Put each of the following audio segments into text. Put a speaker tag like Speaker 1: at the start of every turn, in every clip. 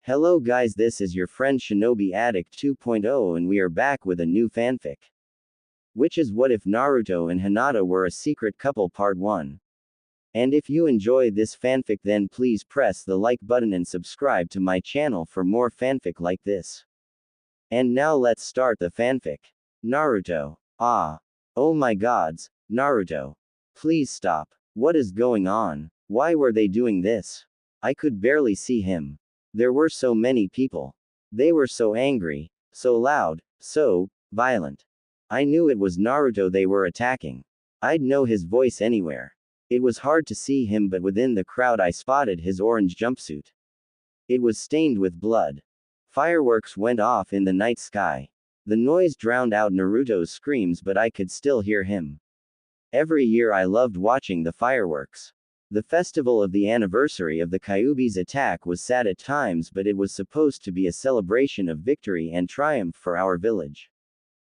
Speaker 1: Hello guys, this is your friend Shinobi Addict 2.0 and we are back with a new fanfic. Which is What If Naruto and Hinata Were a Secret Couple Part 1. And if you enjoy this fanfic then please press the like button and subscribe to my channel for more fanfic like this. And now let's start the fanfic. Naruto. Ah. Oh my gods, Naruto. Please stop. What is going on? Why were they doing this? I could barely see him. There were so many people. They were so angry, so loud, so violent. I knew it was Naruto they were attacking. I'd know his voice anywhere. It was hard to see him, but within the crowd I spotted his orange jumpsuit. It was stained with blood. Fireworks went off in the night sky. The noise drowned out Naruto's screams, but I could still hear him. Every year I loved watching the fireworks. The festival of the anniversary of the Kyuubi's attack was sad at times, but it was supposed to be a celebration of victory and triumph for our village.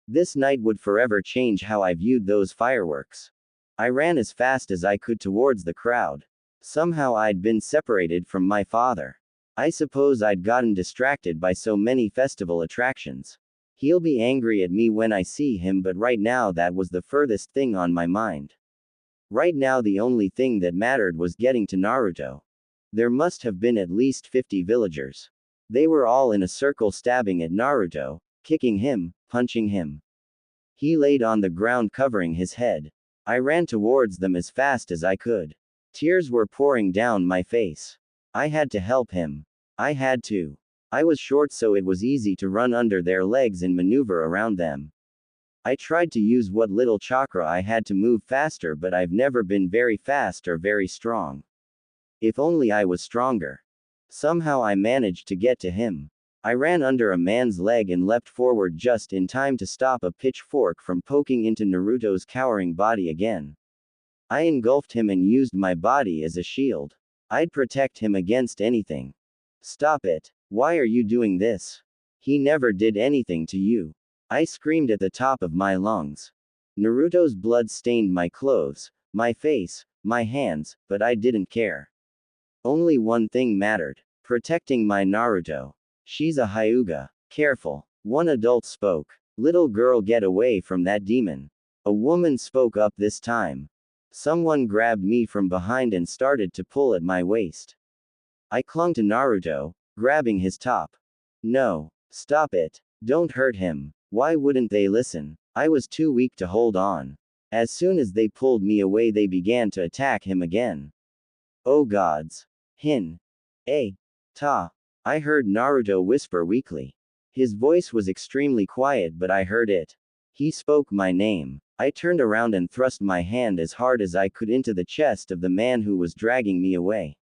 Speaker 1: This night would forever change how I viewed those fireworks. I ran as fast as I could towards the crowd. Somehow I'd been separated from my father. I suppose I'd gotten distracted by so many festival attractions. He'll be angry at me when I see him, but right now that was the furthest thing on my mind. Right now the only thing that mattered was getting to Naruto. There must have been at least 50 villagers. They were all in a circle stabbing at Naruto, kicking him, punching him. He laid on the ground covering his head. I ran towards them as fast as I could. Tears were pouring down my face. I had to help him. I had to. I was short, so it was easy to run under their legs and maneuver around them. I tried to use what little chakra I had to move faster, but I've never been very fast or very strong. If only I was stronger. Somehow I managed to get to him. I ran under a man's leg and leapt forward just in time to stop a pitchfork from poking into Naruto's cowering body again. I engulfed him and used my body as a shield. I'd protect him against anything. Stop it. Why are you doing this? He never did anything to you. I screamed at the top of my lungs. Naruto's blood stained my clothes, my face, my hands, but I didn't care. Only one thing mattered: protecting my Naruto. She's a Hyuga. Careful. One adult spoke. Little girl, get away from that demon. A woman spoke up this time. Someone grabbed me from behind and started to pull at my waist. I clung to Naruto, grabbing his top. No. Stop it. Don't hurt him. Why wouldn't they listen? I was too weak to hold on. As soon as they pulled me away, they began to attack him again. Oh gods. Ta. I heard Naruto whisper weakly. His voice was extremely quiet, but I heard it. He spoke my name. I turned around and thrust my hand as hard as I could into the chest of the man who was dragging me away.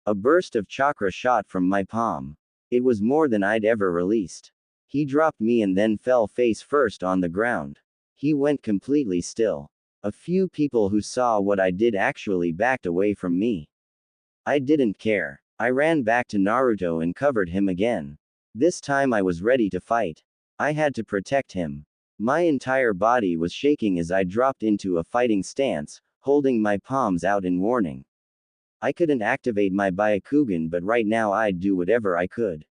Speaker 1: A burst of chakra shot from my palm. It was more than I'd ever released. He dropped me and then fell face first on the ground. He went completely still. A few people who saw what I did actually backed away from me. I didn't care. I ran back to Naruto and covered him again. This time I was ready to fight. I had to protect him. My entire body was shaking as I dropped into a fighting stance, holding my palms out in warning. I couldn't activate my Byakugan, but right now I'd do whatever I could.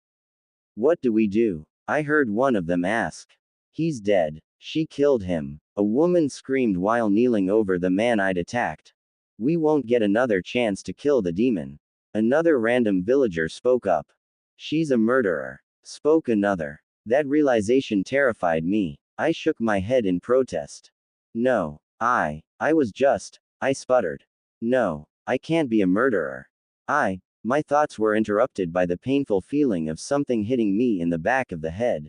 Speaker 1: What do we do? I heard one of them ask. He's dead. She killed him. A woman screamed while kneeling over the man I'd attacked. We won't get another chance to kill the demon. Another random villager spoke up. She's a murderer, spoke another. That realization terrified me. I shook my head in protest. No. I sputtered. No, I can't be a murderer. My thoughts were interrupted by the painful feeling of something hitting me in the back of the head.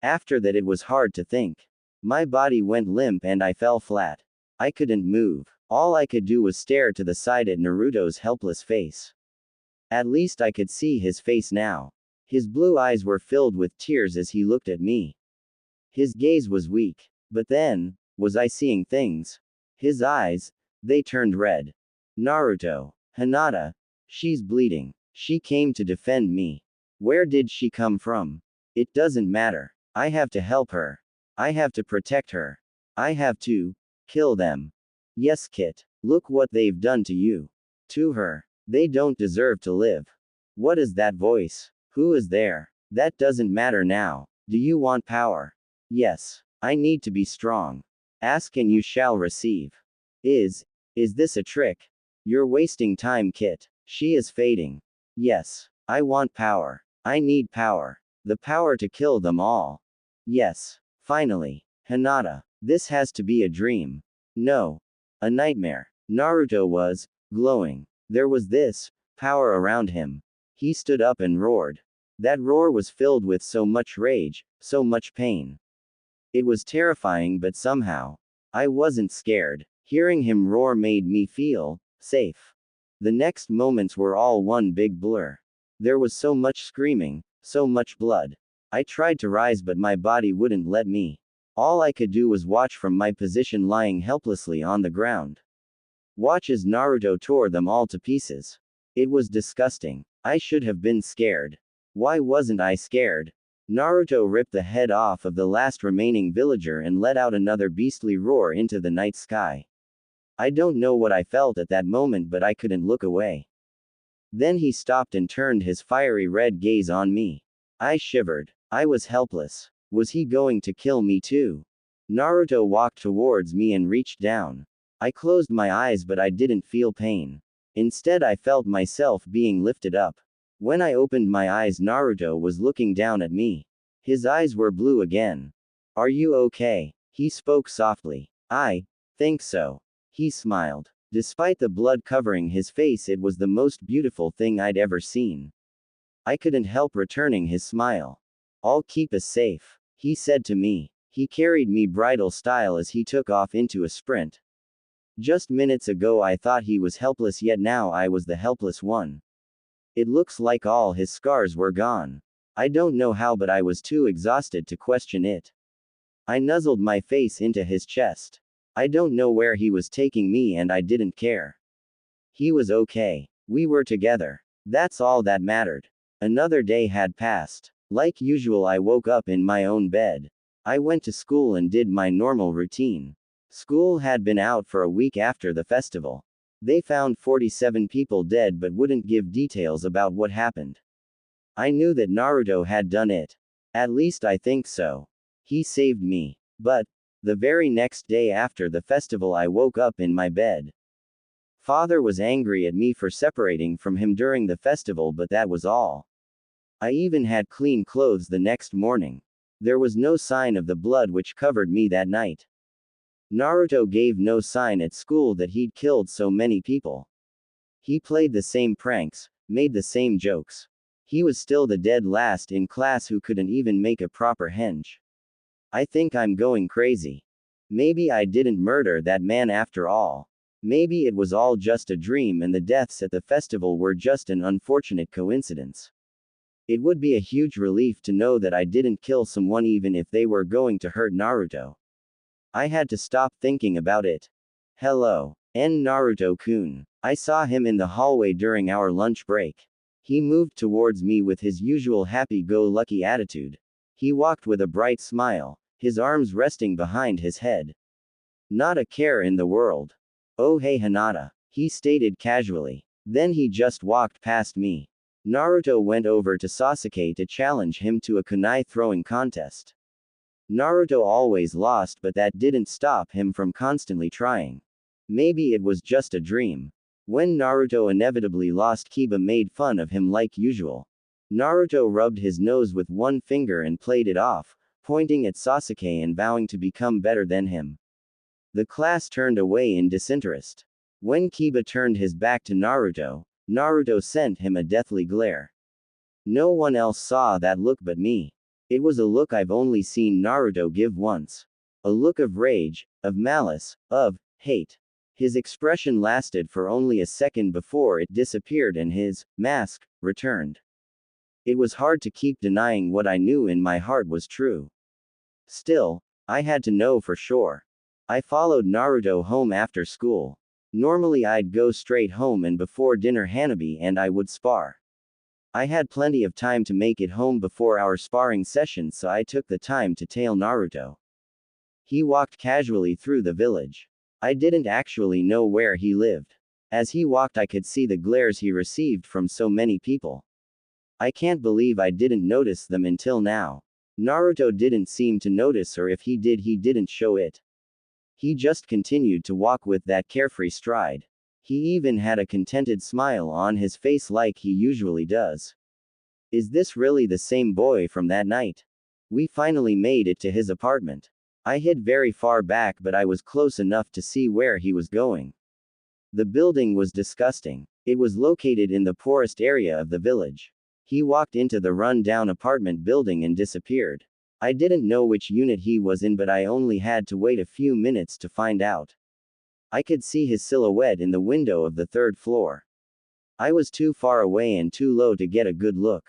Speaker 1: After that it was hard to think. My body went limp and I fell flat. I couldn't move. All I could do was stare to the side at Naruto's helpless face. At least I could see his face now. His blue eyes were filled with tears as he looked at me. His gaze was weak. But then, was I seeing things? His eyes, they turned red. Naruto. Hinata. She's bleeding. She came to defend me. Where did she come from? It doesn't matter. I have to help her. I have to protect her. I have to kill them. Yes, Kit. Look what they've done to you. To her. They don't deserve to live. What is that voice? Who is there? That doesn't matter now. Do you want power? Yes. I need to be strong. Ask and you shall receive. Is this a trick? You're wasting time, Kit. She is fading. Yes. I want power. I need power. The power to kill them all. Yes. Finally. Hinata. This has to be a dream. No. A nightmare. Naruto was glowing. There was this power around him. He stood up and roared. That roar was filled with so much rage, so much pain. It was terrifying, but somehow, I wasn't scared. Hearing him roar made me feel safe. The next moments were all one big blur. There was so much screaming, so much blood. I tried to rise, but my body wouldn't let me. All I could do was watch from my position, lying helplessly on the ground. Watch as Naruto tore them all to pieces. It was disgusting. I should have been scared. Why wasn't I scared? Naruto ripped the head off of the last remaining villager and let out another beastly roar into the night sky. I don't know what I felt at that moment, but I couldn't look away. Then he stopped and turned his fiery red gaze on me. I shivered. I was helpless. Was he going to kill me too? Naruto walked towards me and reached down. I closed my eyes, but I didn't feel pain. Instead, I felt myself being lifted up. When I opened my eyes, Naruto was looking down at me. His eyes were blue again. Are you okay? He spoke softly. I think so. He smiled. Despite the blood covering his face, it was the most beautiful thing I'd ever seen. I couldn't help returning his smile. I'll keep us safe, he said to me. He carried me bridal style as he took off into a sprint. Just minutes ago I thought he was helpless, yet now I was the helpless one. It looks like all his scars were gone. I don't know how, but I was too exhausted to question it. I nuzzled my face into his chest. I don't know where he was taking me, and I didn't care. He was okay. We were together. That's all that mattered. Another day had passed. Like usual, I woke up in my own bed. I went to school and did my normal routine. School had been out for a week after the festival. They found 47 people dead but wouldn't give details about what happened. I knew that Naruto had done it. At least I think so. He saved me. But the very next day after the festival, I woke up in my bed. Father was angry at me for separating from him during the festival, but that was all. I even had clean clothes the next morning. There was no sign of the blood which covered me that night. Naruto gave no sign at school that he'd killed so many people. He played the same pranks, made the same jokes. He was still the dead last in class who couldn't even make a proper henge. I think I'm going crazy. Maybe I didn't murder that man after all. Maybe it was all just a dream and the deaths at the festival were just an unfortunate coincidence. It would be a huge relief to know that I didn't kill someone, even if they were going to hurt Naruto. I had to stop thinking about it. Hello. Naruto-kun. I saw him in the hallway during our lunch break. He moved towards me with his usual happy-go-lucky attitude. He walked with a bright smile, his arms resting behind his head. Not a care in the world. Oh hey Hinata, he stated casually. Then he just walked past me. Naruto went over to Sasuke to challenge him to a kunai throwing contest. Naruto always lost, but that didn't stop him from constantly trying. Maybe it was just a dream. When Naruto inevitably lost, Kiba made fun of him like usual. Naruto rubbed his nose with one finger and played it off, pointing at Sasuke and vowing to become better than him. The class turned away in disinterest. When Kiba turned his back to Naruto, Naruto sent him a deathly glare. No one else saw that look but me. It was a look I've only seen Naruto give once. A look of rage, of malice, of hate. His expression lasted for only a second before it disappeared and his mask returned. It was hard to keep denying what I knew in my heart was true. Still, I had to know for sure. I followed Naruto home after school. Normally I'd go straight home and before dinner Hanabi and I would spar. I had plenty of time to make it home before our sparring session, so I took the time to tail Naruto. He walked casually through the village. I didn't actually know where he lived. As he walked I could see the glares he received from so many people. I can't believe I didn't notice them until now. Naruto didn't seem to notice, or if he did, he didn't show it. He just continued to walk with that carefree stride. He even had a contented smile on his face like he usually does. Is this really the same boy from that night? We finally made it to his apartment. I hid very far back, but I was close enough to see where he was going. The building was disgusting. It was located in the poorest area of the village. He walked into the run-down apartment building and disappeared. I didn't know which unit he was in, but I only had to wait a few minutes to find out. I could see his silhouette in the window of the third floor. I was too far away and too low to get a good look.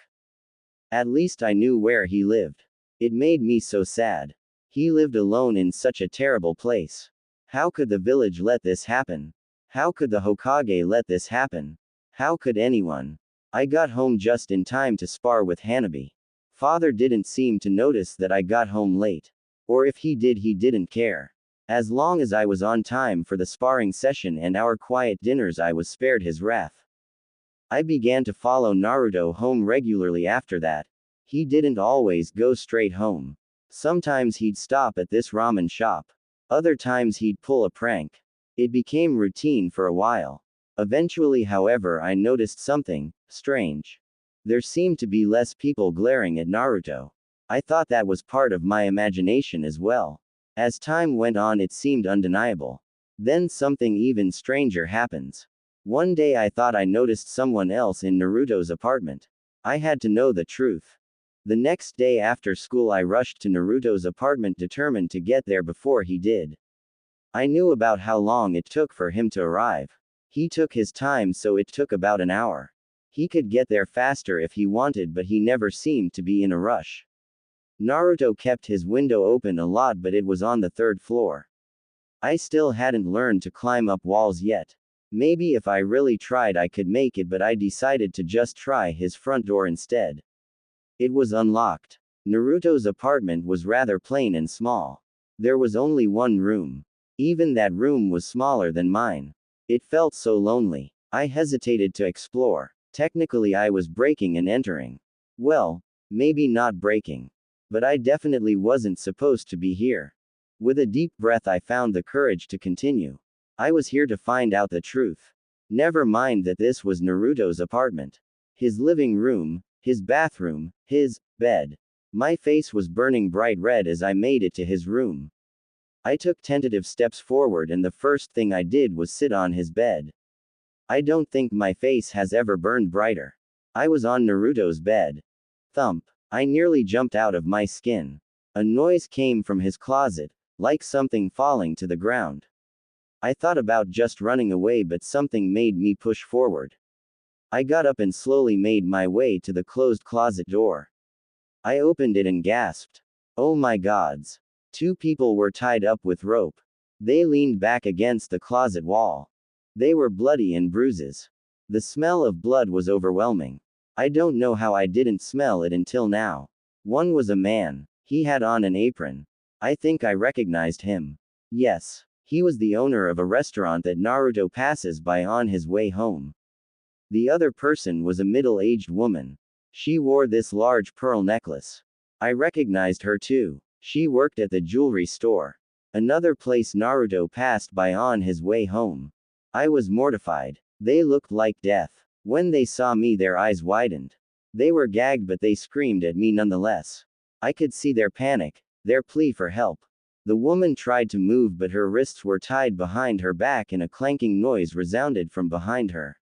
Speaker 1: At least I knew where he lived. It made me so sad. He lived alone in such a terrible place. How could the village let this happen? How could the Hokage let this happen? How could anyone? I got home just in time to spar with Hanabi. Father didn't seem to notice that I got home late. Or if he did, he didn't care. As long as I was on time for the sparring session and our quiet dinners, I was spared his wrath. I began to follow Naruto home regularly after that. He didn't always go straight home. Sometimes he'd stop at this ramen shop. Other times he'd pull a prank. It became routine for a while. Eventually, however, I noticed something strange. There seemed to be less people glaring at Naruto. I thought that was part of my imagination as well. As time went on, it seemed undeniable. Then something even stranger happens. One day I thought I noticed someone else in Naruto's apartment. I had to know the truth. The next day after school, I rushed to Naruto's apartment, determined to get there before he did. I knew about how long it took for him to arrive. He took his time, so it took about an hour. He could get there faster if he wanted, but he never seemed to be in a rush. Naruto kept his window open a lot, but it was on the third floor. I still hadn't learned to climb up walls yet. Maybe if I really tried I could make it, but I decided to just try his front door instead. It was unlocked. Naruto's apartment was rather plain and small. There was only one room. Even that room was smaller than mine. It felt so lonely. I hesitated to explore. Technically, I was breaking and entering. Well, maybe not breaking. But I definitely wasn't supposed to be here. With a deep breath, I found the courage to continue. I was here to find out the truth. Never mind that this was Naruto's apartment. His living room, his bathroom, his bed. My face was burning bright red as I made it to his room. I took tentative steps forward, and the first thing I did was sit on his bed. I don't think my face has ever burned brighter. I was on Naruto's bed. Thump. I nearly jumped out of my skin. A noise came from his closet, like something falling to the ground. I thought about just running away, but something made me push forward. I got up and slowly made my way to the closed closet door. I opened it and gasped. Oh my gods. 2 people were tied up with rope. They leaned back against the closet wall. They were bloody and bruises. The smell of blood was overwhelming. I don't know how I didn't smell it until now. One was a man. He had on an apron. I think I recognized him. Yes, he was the owner of a restaurant that Naruto passes by on his way home. The other person was a middle-aged woman. She wore this large pearl necklace. I recognized her too. She worked at the jewelry store. Another place Naruto passed by on his way home. I was mortified. They looked like death. When they saw me, their eyes widened. They were gagged, but they screamed at me nonetheless. I could see their panic, their plea for help. The woman tried to move, but her wrists were tied behind her back and a clanking noise resounded from behind her.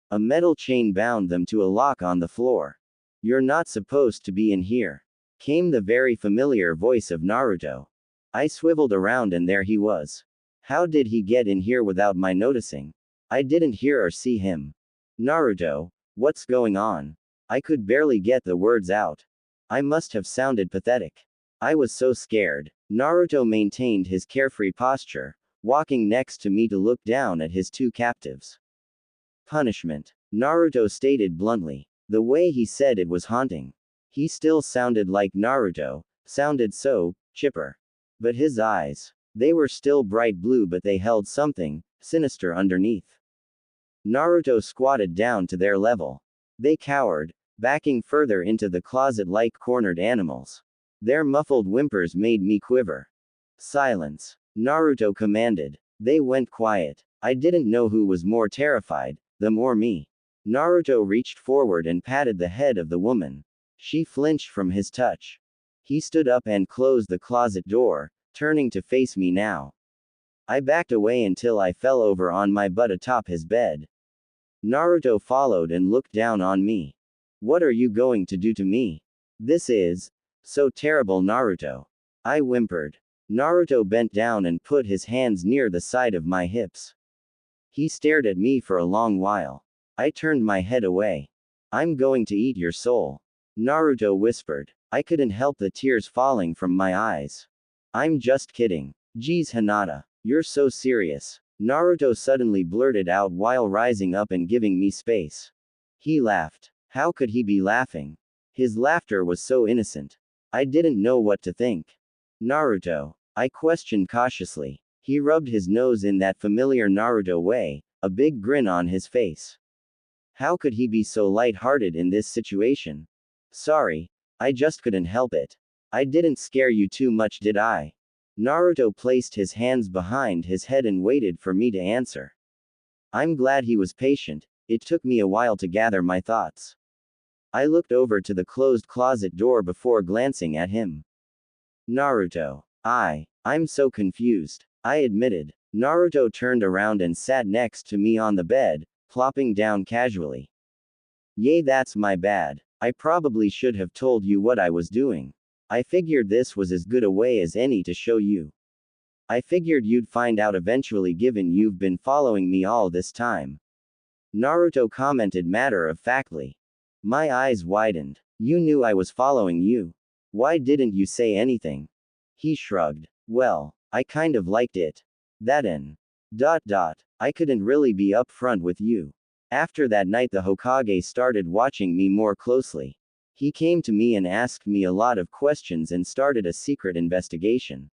Speaker 1: A metal chain bound them to a lock on the floor. You're not supposed to be in here, came the very familiar voice of Naruto. I swiveled around and there he was. How did he get in here without my noticing? I didn't hear or see him. Naruto, what's going on? I could barely get the words out. I must have sounded pathetic. I was so scared. Naruto maintained his carefree posture, walking next to me to look down at his 2 captives. Punishment, Naruto stated bluntly. The way he said it was haunting. He still sounded like Naruto, sounded so chipper. But his eyes, they were still bright blue, but they held something sinister underneath. Naruto squatted down to their level. They cowered, backing further into the closet like cornered animals. Their muffled whimpers made me quiver. Silence, Naruto commanded. They went quiet. I didn't know who was more terrified, them or me. Naruto reached forward and patted the head of the woman. She flinched from his touch. He stood up and closed the closet door, turning to face me now. I backed away until I fell over on my butt atop his bed. Naruto followed and looked down on me. What are you going to do to me? This is so terrible, Naruto. I whimpered. Naruto bent down and put his hands near the side of my hips. He stared at me for a long while. I turned my head away. I'm going to eat your soul, Naruto whispered. I couldn't help the tears falling from my eyes. I'm just kidding. Geez, Hinata, you're so serious, Naruto suddenly blurted out while rising up and giving me space. He laughed. How could he be laughing? His laughter was so innocent. I didn't know what to think. Naruto, I questioned cautiously. He rubbed his nose in that familiar Naruto way, a big grin on his face. How could he be so light-hearted in this situation? Sorry, I just couldn't help it. I didn't scare you too much, did I? Naruto placed his hands behind his head and waited for me to answer. I'm glad he was patient. It took me a while to gather my thoughts. I looked over to the closed closet door before glancing at him. Naruto. I'm so confused, I admitted. Naruto turned around and sat next to me on the bed, plopping down casually. Yay, that's my bad. I probably should have told you what I was doing. I figured this was as good a way as any to show you. I figured you'd find out eventually given you've been following me all this time. Naruto commented matter-of-factly. My eyes widened. You knew I was following you. Why didn't you say anything? He shrugged. Well, I kind of liked it. I couldn't really be upfront with you. After that night the Hokage started watching me more closely. He came to me and asked me a lot of questions and started a secret investigation.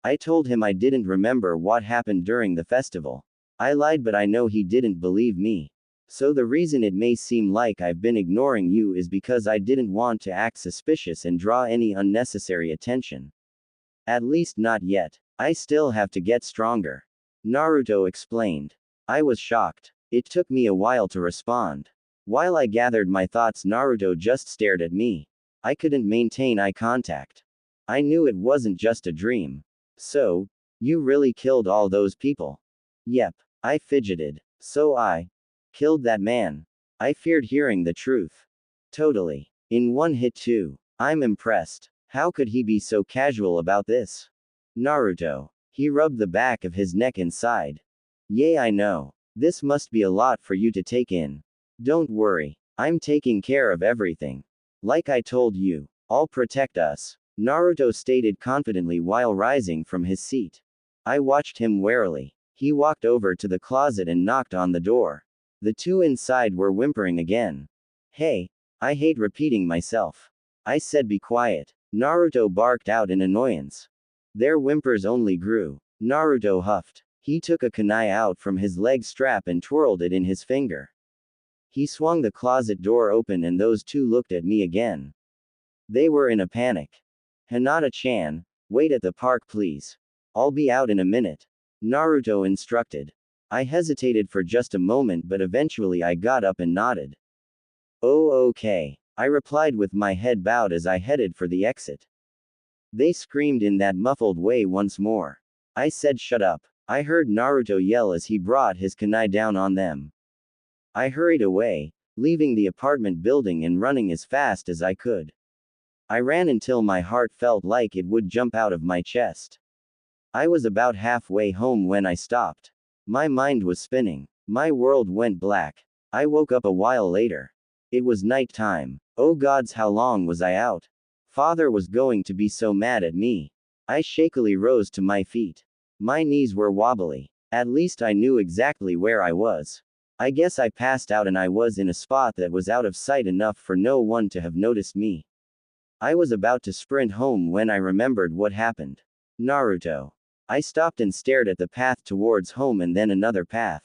Speaker 1: I told him I didn't remember what happened during the festival. I lied, but I know he didn't believe me. So the reason it may seem like I've been ignoring you is because I didn't want to act suspicious and draw any unnecessary attention. At least not yet. I still have to get stronger, Naruto explained. I was shocked. It took me a while to respond. While I gathered my thoughts, Naruto just stared at me. I couldn't maintain eye contact. I knew it wasn't just a dream. So, you really killed all those people? Yep. I fidgeted. So I killed that man. I feared hearing the truth. Totally. In one hit too. I'm impressed. How could he be so casual about this? Naruto. He rubbed the back of his neck and sighed. Yay, I know. This must be a lot for you to take in. Don't worry. I'm taking care of everything. Like I told you, I'll protect us, Naruto stated confidently while rising from his seat. I watched him warily. He walked over to the closet and knocked on the door. The two inside were whimpering again. Hey, I hate repeating myself. I said be quiet. Naruto barked out in annoyance. Their whimpers only grew. Naruto huffed. He took a kunai out from his leg strap and twirled it in his finger. He swung the closet door open and those two looked at me again. They were in a panic. Hinata-chan, wait at the park please. I'll be out in a minute, Naruto instructed. I hesitated for just a moment, but eventually I got up and nodded. Oh, okay, I replied with my head bowed as I headed for the exit. They screamed in that muffled way once more. I said shut up. I heard Naruto yell as he brought his kunai down on them. I hurried away, leaving the apartment building and running as fast as I could. I ran until my heart felt like it would jump out of my chest. I was about halfway home when I stopped. My mind was spinning. My world went black. I woke up a while later. It was night time. Oh gods, how long was I out? Father was going to be so mad at me. I shakily rose to my feet. My knees were wobbly. At least I knew exactly where I was. I guess I passed out and I was in a spot that was out of sight enough for no one to have noticed me. I was about to sprint home when I remembered what happened. Naruto. I stopped and stared at the path towards home and then another path.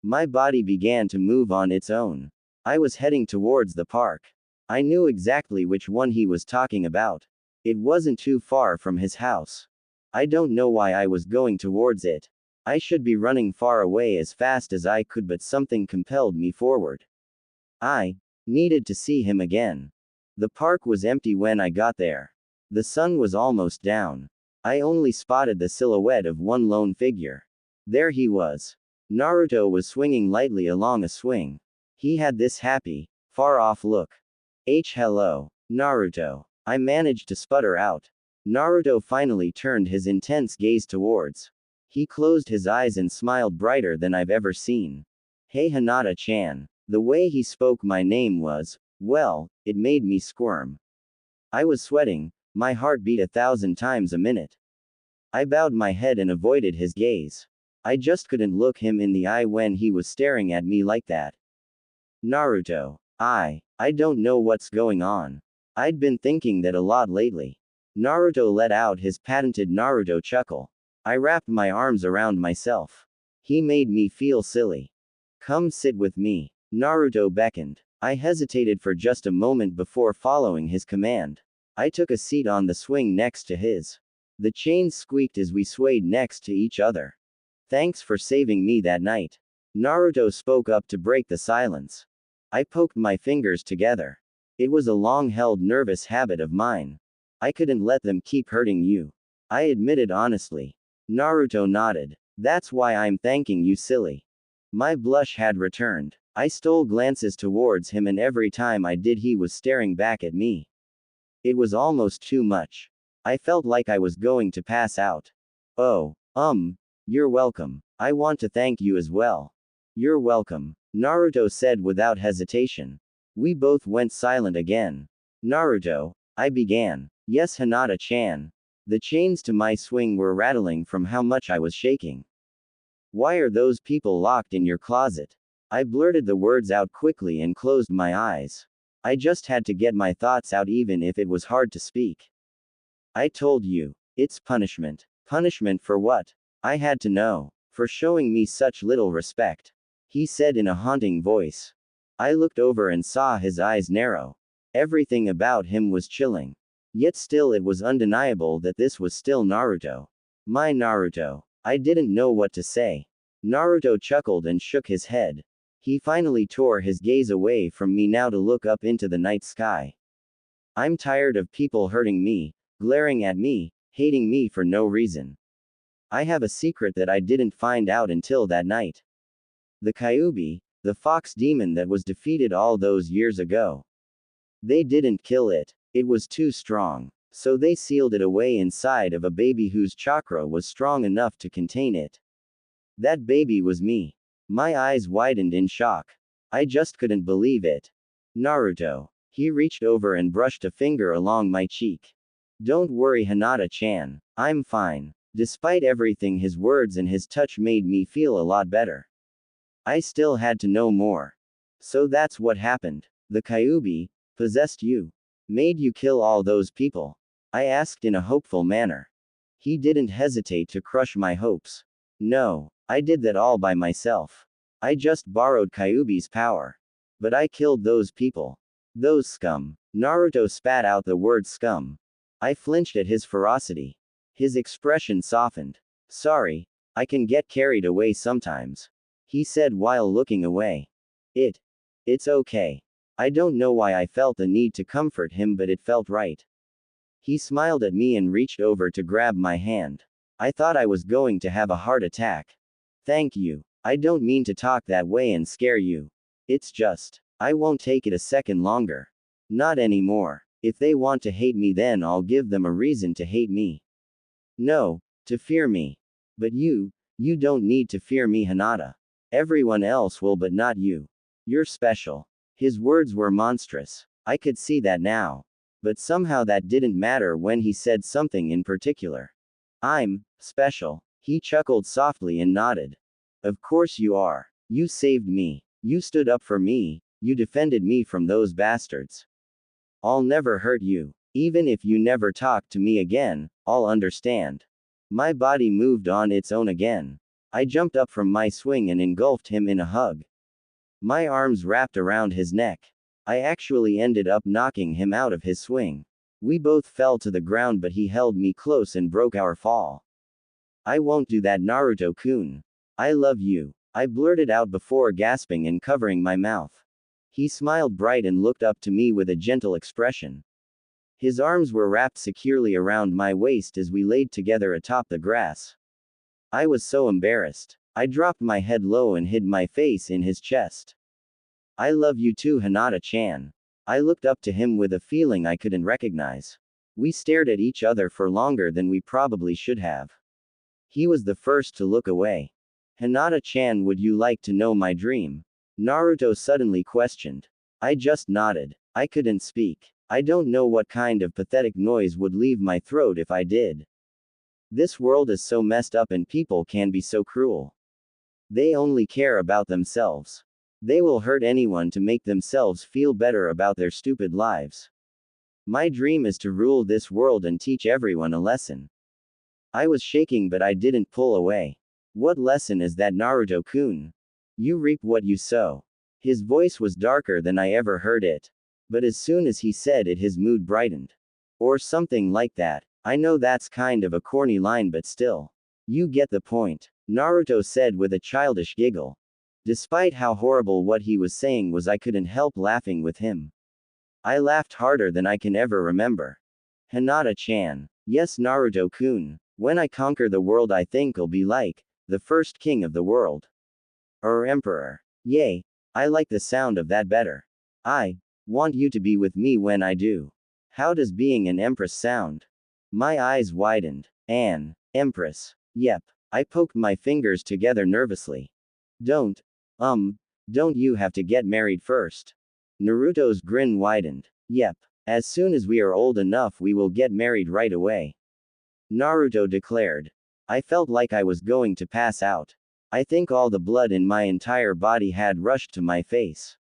Speaker 1: My body began to move on its own. I was heading towards the park. I knew exactly which one he was talking about. It wasn't too far from his house. I don't know why I was going towards it. I should be running far away as fast as I could, but something compelled me forward. I needed to see him again. The park was empty when I got there. The sun was almost down. I only spotted the silhouette of one lone figure. There he was. Naruto was swinging lightly along a swing. He had this happy, far-off look. Hello, Naruto. I managed to sputter out. Naruto finally turned his intense gaze towards. He closed his eyes and smiled brighter than I've ever seen. Hey Hinata-chan. The way he spoke my name was, well, it made me squirm. I was sweating, my heart beat 1,000 times a minute. I bowed my head and avoided his gaze. I just couldn't look him in the eye when he was staring at me like that. Naruto. I don't know what's going on. I'd been thinking that a lot lately. Naruto let out his patented Naruto chuckle. I wrapped my arms around myself. He made me feel silly. Come sit with me. Naruto beckoned. I hesitated for just a moment before following his command. I took a seat on the swing next to his. The chains squeaked as we swayed next to each other. Thanks for saving me that night. Naruto spoke up to break the silence. I poked my fingers together. It was a long-held nervous habit of mine. I couldn't let them keep hurting you. I admitted honestly. Naruto nodded. That's why I'm thanking you, silly. My blush had returned. I stole glances towards him, and every time I did he was staring back at me. It was almost too much. I felt like I was going to pass out. Oh, you're welcome. I want to thank you as well. You're welcome, Naruto said without hesitation. We both went silent again. Naruto, I began. Yes, Hinata-chan. The chains to my swing were rattling from how much I was shaking. Why are those people locked in your closet? I blurted the words out quickly and closed my eyes. I just had to get my thoughts out even if it was hard to speak. I told you. It's punishment. Punishment for what? I had to know. For showing me such little respect. He said in a haunting voice. I looked over and saw his eyes narrow. Everything about him was chilling. Yet still it was undeniable that this was still Naruto. My Naruto. I didn't know what to say. Naruto chuckled and shook his head. He finally tore his gaze away from me now to look up into the night sky. I'm tired of people hurting me, glaring at me, hating me for no reason. I have a secret that I didn't find out until that night. The Kyuubi, the fox demon that was defeated all those years ago. They didn't kill it. It was too strong. So they sealed it away inside of a baby whose chakra was strong enough to contain it. That baby was me. My eyes widened in shock. I just couldn't believe it. Naruto. He reached over and brushed a finger along my cheek. Don't worry, Hinata-chan. I'm fine. Despite everything, his words and his touch made me feel a lot better. I still had to know more. So that's what happened. The Kyuubi possessed you. Made you kill all those people? I asked in a hopeful manner. He didn't hesitate to crush my hopes. No, I did that all by myself. I just borrowed Kyuubi's power. But I killed those people. Those scum. Naruto spat out the word scum. I flinched at his ferocity. His expression softened. Sorry, I can get carried away sometimes. He said while looking away. It's okay. I don't know why I felt the need to comfort him, but it felt right. He smiled at me and reached over to grab my hand. I thought I was going to have a heart attack. Thank you. I don't mean to talk that way and scare you. It's just, I won't take it a second longer. Not anymore. If they want to hate me, then I'll give them a reason to hate me. No, to fear me. But you don't need to fear me, Hinata. Everyone else will, but not you. You're special. His words were monstrous. I could see that now. But somehow that didn't matter when he said something in particular. I'm special. He chuckled softly and nodded. Of course you are. You saved me. You stood up for me. You defended me from those bastards. I'll never hurt you. Even if you never talk to me again, I'll understand. My body moved on its own again. I jumped up from my swing and engulfed him in a hug. My arms wrapped around his neck. I actually ended up knocking him out of his swing. We both fell to the ground, but he held me close and broke our fall. I won't do that, Naruto-kun. I love you, I blurted out before gasping and covering my mouth. He smiled bright and looked up to me with a gentle expression. His arms were wrapped securely around my waist as we laid together atop the grass. I was so embarrassed. I dropped my head low and hid my face in his chest. I love you too, Hinata-chan. I looked up to him with a feeling I couldn't recognize. We stared at each other for longer than we probably should have. He was the first to look away. Hinata-chan, would you like to know my dream? Naruto suddenly questioned. I just nodded. I couldn't speak. I don't know what kind of pathetic noise would leave my throat if I did. This world is so messed up and people can be so cruel. They only care about themselves. They will hurt anyone to make themselves feel better about their stupid lives. My dream is to rule this world and teach everyone a lesson. I was shaking, but I didn't pull away. What lesson is that, Naruto-kun? You reap what you sow. His voice was darker than I ever heard it. But as soon as he said it, his mood brightened. Or something like that. I know that's kind of a corny line, but still. You get the point, Naruto said with a childish giggle. Despite how horrible what he was saying was, I couldn't help laughing with him. I laughed harder than I can ever remember. Hinata-chan. Yes, Naruto-kun. When I conquer the world, I think I'll be like the first king of the world. Or emperor. Yay. I like the sound of that better. I want you to be with me when I do. How does being an empress sound? My eyes widened. An empress. Yep. I poked my fingers together nervously. Don't you have to get married first? Naruto's grin widened. Yep. As soon as we are old enough, we will get married right away. Naruto declared. I felt like I was going to pass out. I think all the blood in my entire body had rushed to my face.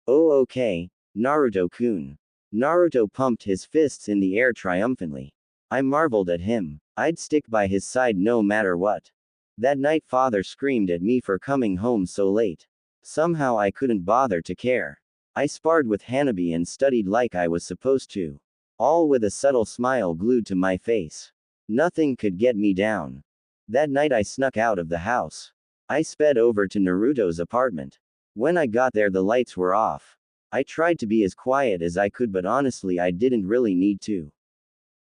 Speaker 1: Oh, okay, Naruto-kun. Naruto pumped his fists in the air triumphantly. I marveled at him. I'd stick by his side no matter what. That night, father screamed at me for coming home so late. Somehow I couldn't bother to care. I sparred with Hanabi and studied like I was supposed to. All with a subtle smile glued to my face. Nothing could get me down. That night I snuck out of the house. I sped over to Naruto's apartment. When I got there, the lights were off. I tried to be as quiet as I could, but honestly I didn't really need to.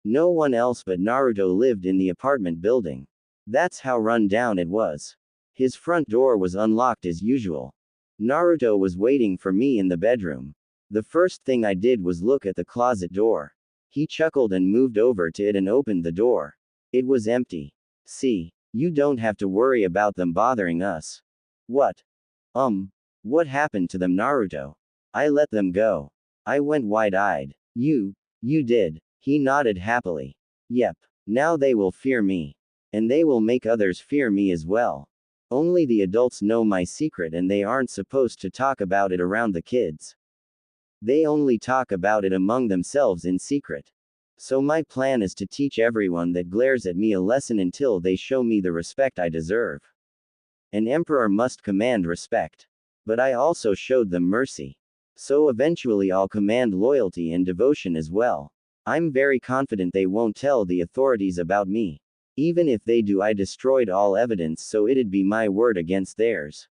Speaker 1: No one else but Naruto lived in the apartment building. That's how run down it was. His front door was unlocked as usual. Naruto was waiting for me in the bedroom. The first thing I did was look at the closet door. He chuckled and moved over to it and opened the door. It was empty. See, you don't have to worry about them bothering us. What? What happened to them, Naruto? I let them go. I went wide-eyed. You did. He nodded happily. Yep. Now they will fear me. And they will make others fear me as well. Only the adults know my secret, and they aren't supposed to talk about it around the kids. They only talk about it among themselves in secret. So my plan is to teach everyone that glares at me a lesson until they show me the respect I deserve. An emperor must command respect. But I also showed them mercy. So eventually I'll command loyalty and devotion as well. I'm very confident they won't tell the authorities about me. Even if they do, I destroyed all evidence, so it'd be my word against theirs.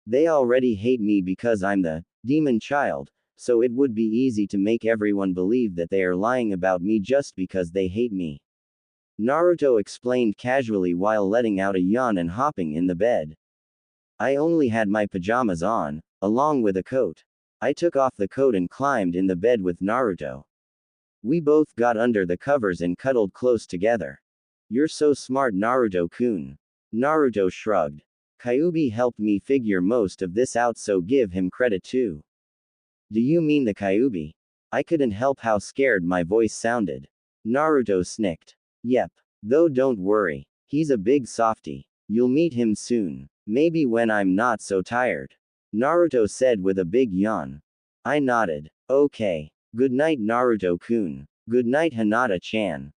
Speaker 1: They already hate me because I'm the demon child, so it would be easy to make everyone believe that they are lying about me just because they hate me. Naruto explained casually while letting out a yawn and hopping in the bed. I only had my pajamas on, along with a coat. I took off the coat and climbed in the bed with Naruto. We both got under the covers and cuddled close together. You're so smart, Naruto-kun. Naruto shrugged. Kyuubi helped me figure most of this out, so give him credit too. Do you mean the Kyuubi? I couldn't help how scared my voice sounded. Naruto snicked. Yep. Though don't worry. He's a big softie. You'll meet him soon. Maybe when I'm not so tired. Naruto said with a big yawn. I nodded. Okay. Good night, Naruto-kun. Good night, Hinata-chan.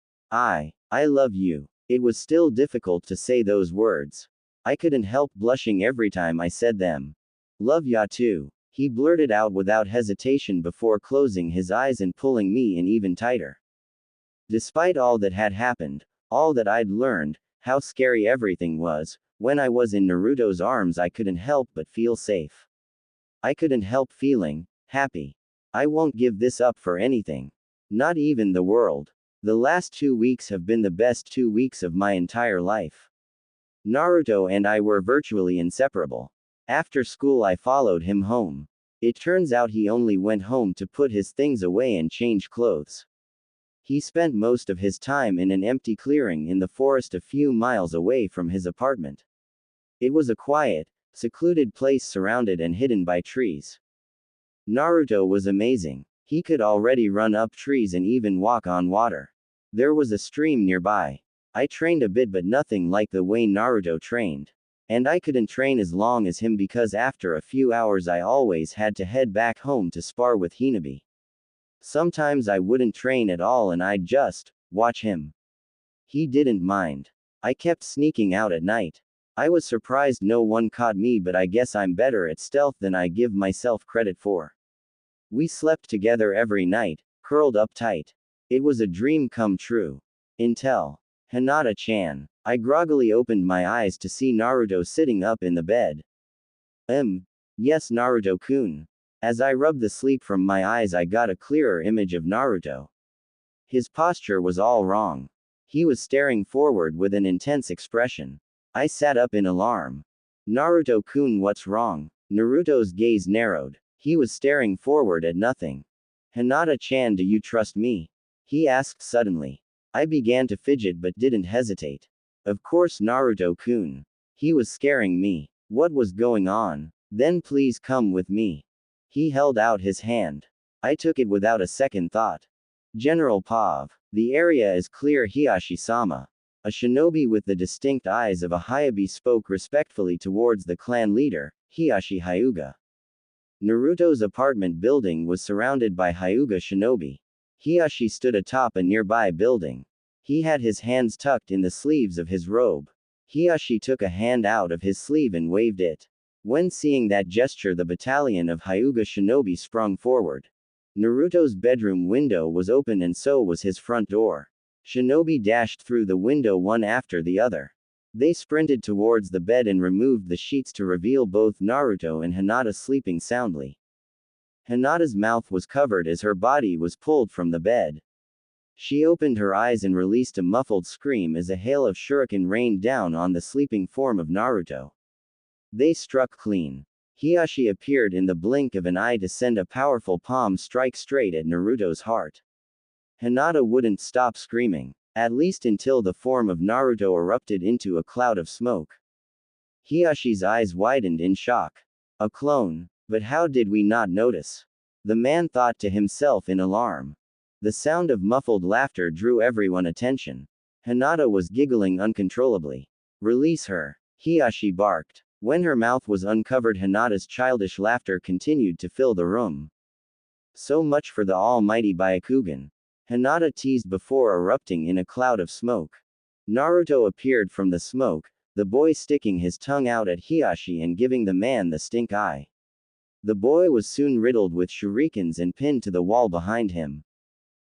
Speaker 1: I love you. It was still difficult to say those words. I couldn't help blushing every time I said them. Love ya too. He blurted out without hesitation before closing his eyes and pulling me in even tighter. Despite all that had happened, all that I'd learned, how scary everything was, when I was in Naruto's arms I couldn't help but feel safe. I couldn't help feeling happy. I won't give this up for anything. Not even the world. The last 2 weeks have been the best 2 weeks of my entire life. Naruto and I were virtually inseparable. After school I followed him home. It turns out he only went home to put his things away and change clothes. He spent most of his time in an empty clearing in the forest a few miles away from his apartment. It was a quiet, secluded place surrounded and hidden by trees. Naruto was amazing. He could already run up trees and even walk on water. There was a stream nearby. I trained a bit but nothing like the way Naruto trained. And I couldn't train as long as him because after a few hours I always had to head back home to spar with Hinata. Sometimes I wouldn't train at all and I'd just watch him. He didn't mind. I kept sneaking out at night. I was surprised no one caught me, but I guess I'm better at stealth than I give myself credit for. We slept together every night, curled up tight. It was a dream come true. Until Hinata-chan. I groggily opened my eyes to see Naruto sitting up in the bed. Yes, Naruto-kun. As I rubbed the sleep from my eyes I got a clearer image of Naruto. His posture was all wrong. He was staring forward with an intense expression. I sat up in alarm. Naruto-kun, what's wrong? Naruto's gaze narrowed. He was staring forward at nothing. Hinata-chan, do you trust me? He asked suddenly. I began to fidget but didn't hesitate. Of course, Naruto-kun. He was scaring me. What was going on? Then please come with me. He held out his hand. I took it without a second thought. General Pav. The area is clear, Hiashi-sama. A shinobi with the distinct eyes of a Hyabi spoke respectfully towards the clan leader, Hiashi Hyuga. Naruto's apartment building was surrounded by Hyuga shinobi. Hiashi stood atop a nearby building. He had his hands tucked in the sleeves of his robe. Hiashi took a hand out of his sleeve and waved it. When seeing that gesture, the battalion of Hyuga shinobi sprung forward. Naruto's bedroom window was open and so was his front door. Shinobi dashed through the window one after the other. They sprinted towards the bed and removed the sheets to reveal both Naruto and Hinata sleeping soundly. Hinata's mouth was covered as her body was pulled from the bed. She opened her eyes and released a muffled scream as a hail of shuriken rained down on the sleeping form of Naruto. They struck clean. Hiashi appeared in the blink of an eye to send a powerful palm strike straight at Naruto's heart. Hinata wouldn't stop screaming, at least until the form of Naruto erupted into a cloud of smoke. Hiashi's eyes widened in shock. A clone? But how did we not notice? The man thought to himself in alarm. The sound of muffled laughter drew everyone's attention. Hinata was giggling uncontrollably. Release her. Hiashi barked. When her mouth was uncovered, Hinata's childish laughter continued to fill the room. So much for the almighty Byakugan. Hinata teased before erupting in a cloud of smoke. Naruto appeared from the smoke, the boy sticking his tongue out at Hiashi and giving the man the stink eye. The boy was soon riddled with shurikens and pinned to the wall behind him.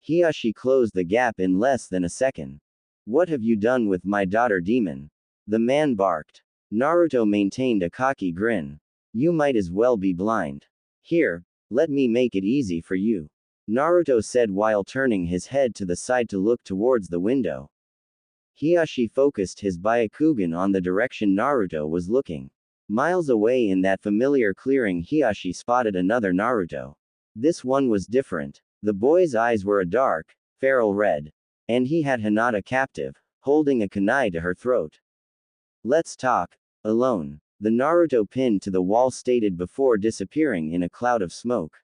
Speaker 1: Hiashi closed the gap in less than a second. What have you done with my daughter, demon? The man barked. Naruto maintained a cocky grin. You might as well be blind. Here, let me make it easy for you. Naruto said while turning his head to the side to look towards the window. Hiashi focused his Byakugan on the direction Naruto was looking. Miles away in that familiar clearing, Hiashi spotted another Naruto. This one was different. The boy's eyes were a dark, feral red. And he had Hinata captive, holding a kunai to her throat. Let's talk. Alone. The Naruto pinned to the wall stated before disappearing in a cloud of smoke.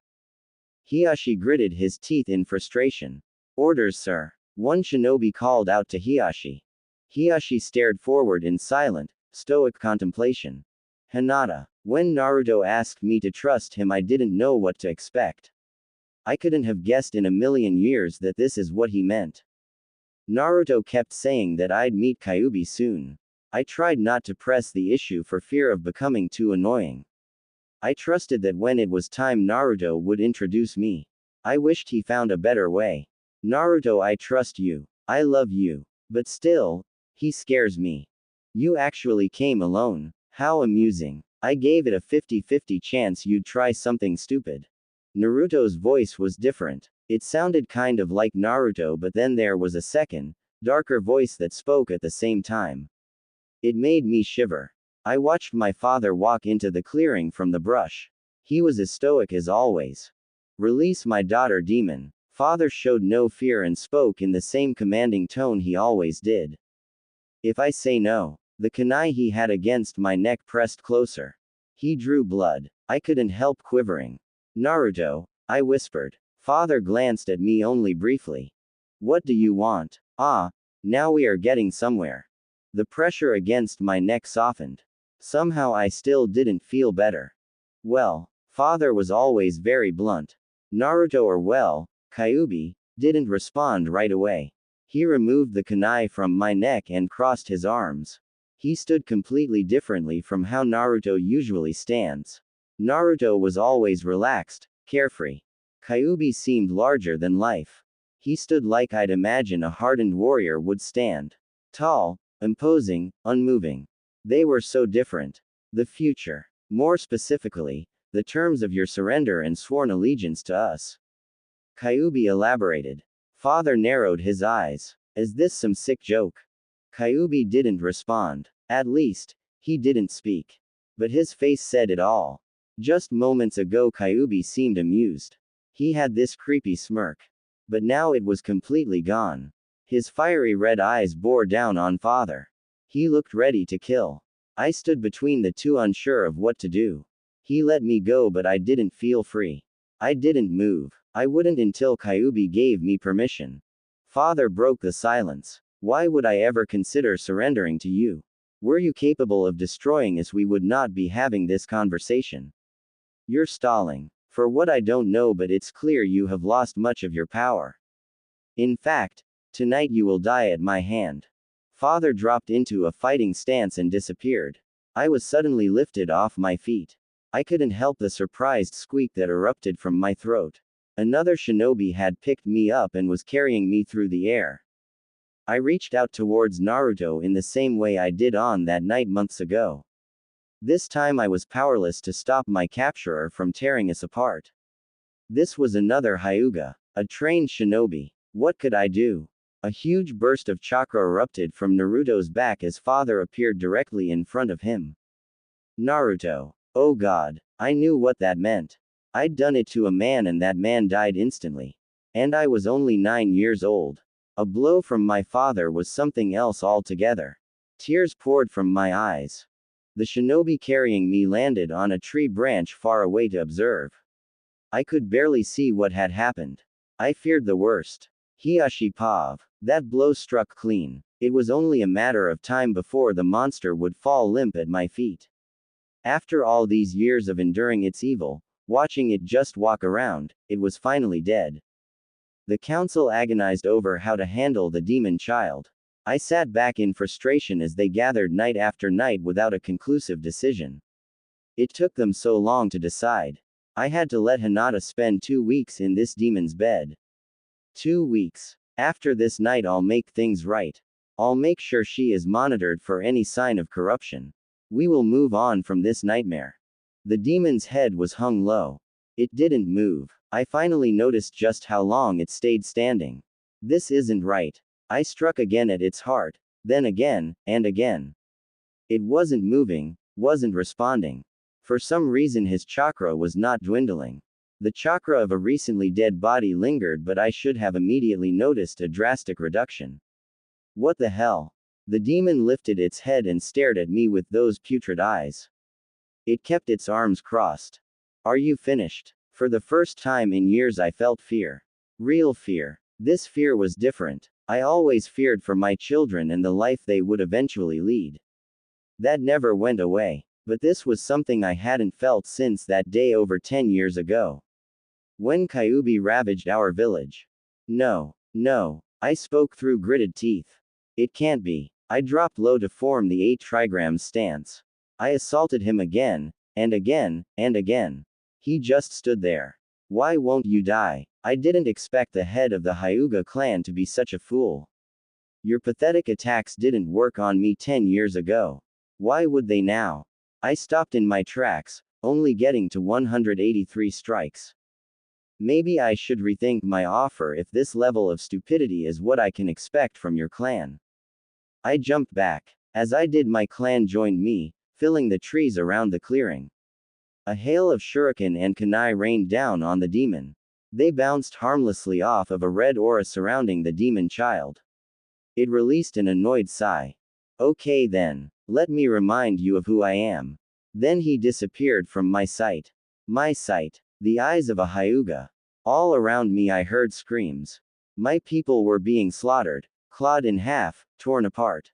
Speaker 1: Hiashi gritted his teeth in frustration. Orders, sir. One shinobi called out to Hiashi. Hiashi stared forward in silent, stoic contemplation. Hinata. When Naruto asked me to trust him, I didn't know what to expect. I couldn't have guessed in a million years that this is what he meant. Naruto kept saying that I'd meet Kyuubi soon. I tried not to press the issue for fear of becoming too annoying. I trusted that when it was time Naruto would introduce me. I wished he found a better way. Naruto, I trust you. I love you. But still, he scares me. You actually came alone. How amusing. I gave it a 50-50 chance you'd try something stupid. Naruto's voice was different. It sounded kind of like Naruto, but then there was a second, darker voice that spoke at the same time. It made me shiver. I watched my father walk into the clearing from the brush. He was as stoic as always. Release my daughter, demon. Father showed no fear and spoke in the same commanding tone he always did. If I say no, the kunai he had against my neck pressed closer. He drew blood. I couldn't help quivering. Naruto, I whispered. Father glanced at me only briefly. What do you want? Ah, now we are getting somewhere. The pressure against my neck softened. Somehow I still didn't feel better. Well, father was always very blunt. Naruto, or well, Kyuubi, didn't respond right away. He removed the kunai from my neck and crossed his arms. He stood completely differently from how Naruto usually stands. Naruto was always relaxed, carefree. Kyuubi seemed larger than life. He stood like I'd imagine a hardened warrior would stand. Tall, imposing, unmoving. They were so different. The future. More specifically, the terms of your surrender and sworn allegiance to us. Kyuubi elaborated. Father narrowed his eyes. Is this some sick joke? Kyuubi didn't respond. At least, he didn't speak. But his face said it all. Just moments ago Kyuubi seemed amused. He had this creepy smirk. But now it was completely gone. His fiery red eyes bore down on father. He looked ready to kill. I stood between the two, unsure of what to do. He let me go, but I didn't feel free. I didn't move. I wouldn't until Kyuubi gave me permission. Father broke the silence. Why would I ever consider surrendering to you? Were you capable of destroying us, we would not be having this conversation. You're stalling. For what I don't know, but it's clear you have lost much of your power. In fact, tonight you will die at my hand. Father dropped into a fighting stance and disappeared. I was suddenly lifted off my feet. I couldn't help the surprised squeak that erupted from my throat. Another shinobi had picked me up and was carrying me through the air. I reached out towards Naruto in the same way I did on that night months ago. This time I was powerless to stop my capturer from tearing us apart. This was another Hyuga, a trained shinobi. What could I do? A huge burst of chakra erupted from Naruto's back as father appeared directly in front of him. Naruto. Oh God, I knew what that meant. I'd done it to a man and that man died instantly. And I was only 9 years old. A blow from my father was something else altogether. Tears poured from my eyes. The shinobi carrying me landed on a tree branch far away to observe. I could barely see what had happened. I feared the worst. Hiashi Pav. That blow struck clean. It was only a matter of time before the monster would fall limp at my feet. After all these years of enduring its evil, watching it just walk around, it was finally dead. The council agonized over how to handle the demon child. I sat back in frustration as they gathered night after night without a conclusive decision. It took them so long to decide. I had to let Hinata spend 2 weeks in this demon's bed. 2 weeks. After this night I'll make things right. I'll make sure she is monitored for any sign of corruption. We will move on from this nightmare. The demon's head was hung low. It didn't move. I finally noticed just how long it stayed standing. This isn't right. I struck again at its heart, then again, and again. It wasn't moving, wasn't responding. For some reason his chakra was not dwindling. The chakra of a recently dead body lingered, but I should have immediately noticed a drastic reduction. What the hell? The demon lifted its head and stared at me with those putrid eyes. It kept its arms crossed. Are you finished? For the first time in years I felt fear. Real fear. This fear was different. I always feared for my children and the life they would eventually lead. That never went away. But this was something I hadn't felt since that day over 10 years ago. When Kyuubi ravaged our village. No. I spoke through gritted teeth. It can't be. I dropped low to form the 8 trigrams stance. I assaulted him again, And again, and again. He just stood there. Why won't you die? I didn't expect the head of the Hyuga clan to be such a fool. Your pathetic attacks didn't work on me 10 years ago. Why would they now? I stopped in my tracks, only getting to 183 strikes. Maybe I should rethink my offer if this level of stupidity is what I can expect from your clan. I jumped back. As I did, my clan joined me, filling the trees around the clearing. A hail of shuriken and kunai rained down on the demon. They bounced harmlessly off of a red aura surrounding the demon child. It released an annoyed sigh. Okay then, let me remind you of who I am. Then he disappeared from my sight. My sight. The eyes of a Hyuga. All around me I heard screams. My people were being slaughtered, clawed in half, torn apart.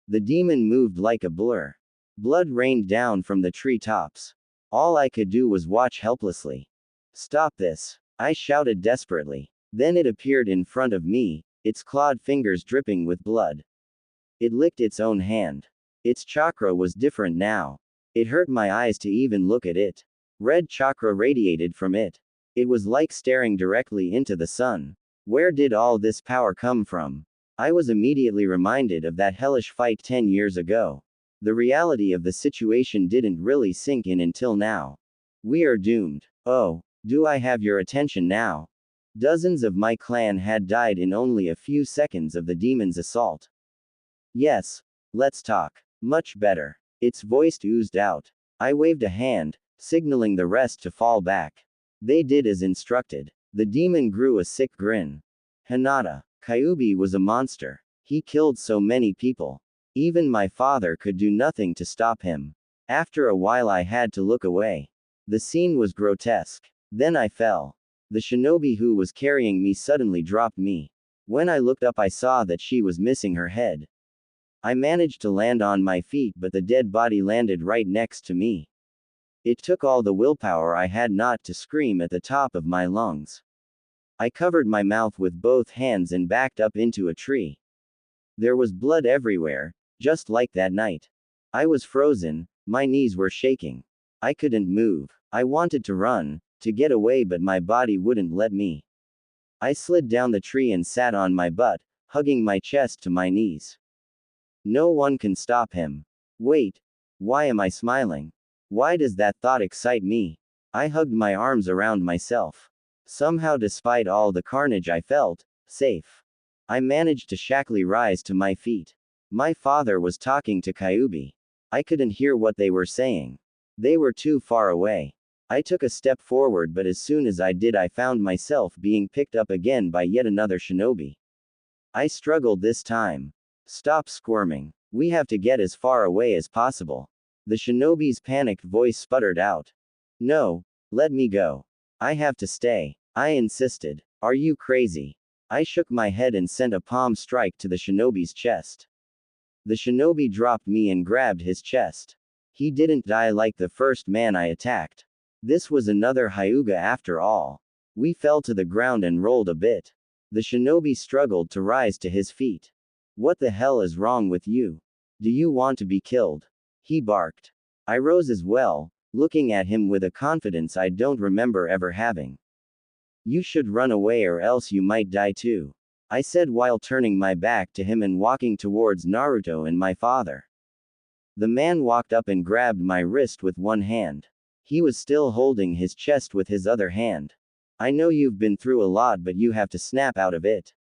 Speaker 1: The demon moved like a blur. Blood rained down from the tree tops. All I could do was watch helplessly. Stop this! I shouted desperately. Then it appeared in front of me, its clawed fingers dripping with blood. It licked its own hand. Its chakra was different now. It hurt my eyes to even look at it. Red chakra radiated from it. It was like staring directly into the sun. Where did all this power come from? I was immediately reminded of that hellish fight 10 years ago. The reality of the situation didn't really sink in until now. We are doomed. Oh, do I have your attention now? Dozens of my clan had died in only a few seconds of the demon's assault. Yes, let's talk. Much better. Its voice oozed out. I waved a hand, signaling the rest to fall back. They did as instructed. The demon grew a sick grin. Hinata. Kyuubi was a monster. He killed so many people. Even my father could do nothing to stop him. After a while I had to look away. The scene was grotesque. Then I fell. The shinobi who was carrying me suddenly dropped me. When I looked up I saw that she was missing her head. I managed to land on my feet but the dead body landed right next to me. It took all the willpower I had not to scream at the top of my lungs. I covered my mouth with both hands and backed up into a tree. There was blood everywhere, just like that night. I was frozen, my knees were shaking. I couldn't move. I wanted to run, to get away but my body wouldn't let me. I slid down the tree and sat on my butt, hugging my chest to my knees. No one can stop him. Wait. Why am I smiling? Why does that thought excite me? I hugged my arms around myself. Somehow despite all the carnage I felt, safe. I managed to shackly rise to my feet. My father was talking to Kyuubi. I couldn't hear what they were saying. They were too far away. I took a step forward but as soon as I did I found myself being picked up again by yet another shinobi. I struggled this time. Stop squirming. We have to get as far away as possible. The shinobi's panicked voice sputtered out. No, let me go. I have to stay. I insisted. Are you crazy? I shook my head and sent a palm strike to the shinobi's chest. The shinobi dropped me and grabbed his chest. He didn't die like the first man I attacked. This was another Hyuga after all. We fell to the ground and rolled a bit. The shinobi struggled to rise to his feet. What the hell is wrong with you? Do you want to be killed? He barked. I rose as well, looking at him with a confidence I don't remember ever having. You should run away or else you might die too. I said while turning my back to him and walking towards Naruto and my father. The man walked up and grabbed my wrist with one hand. He was still holding his chest with his other hand. I know you've been through a lot but you have to snap out of it.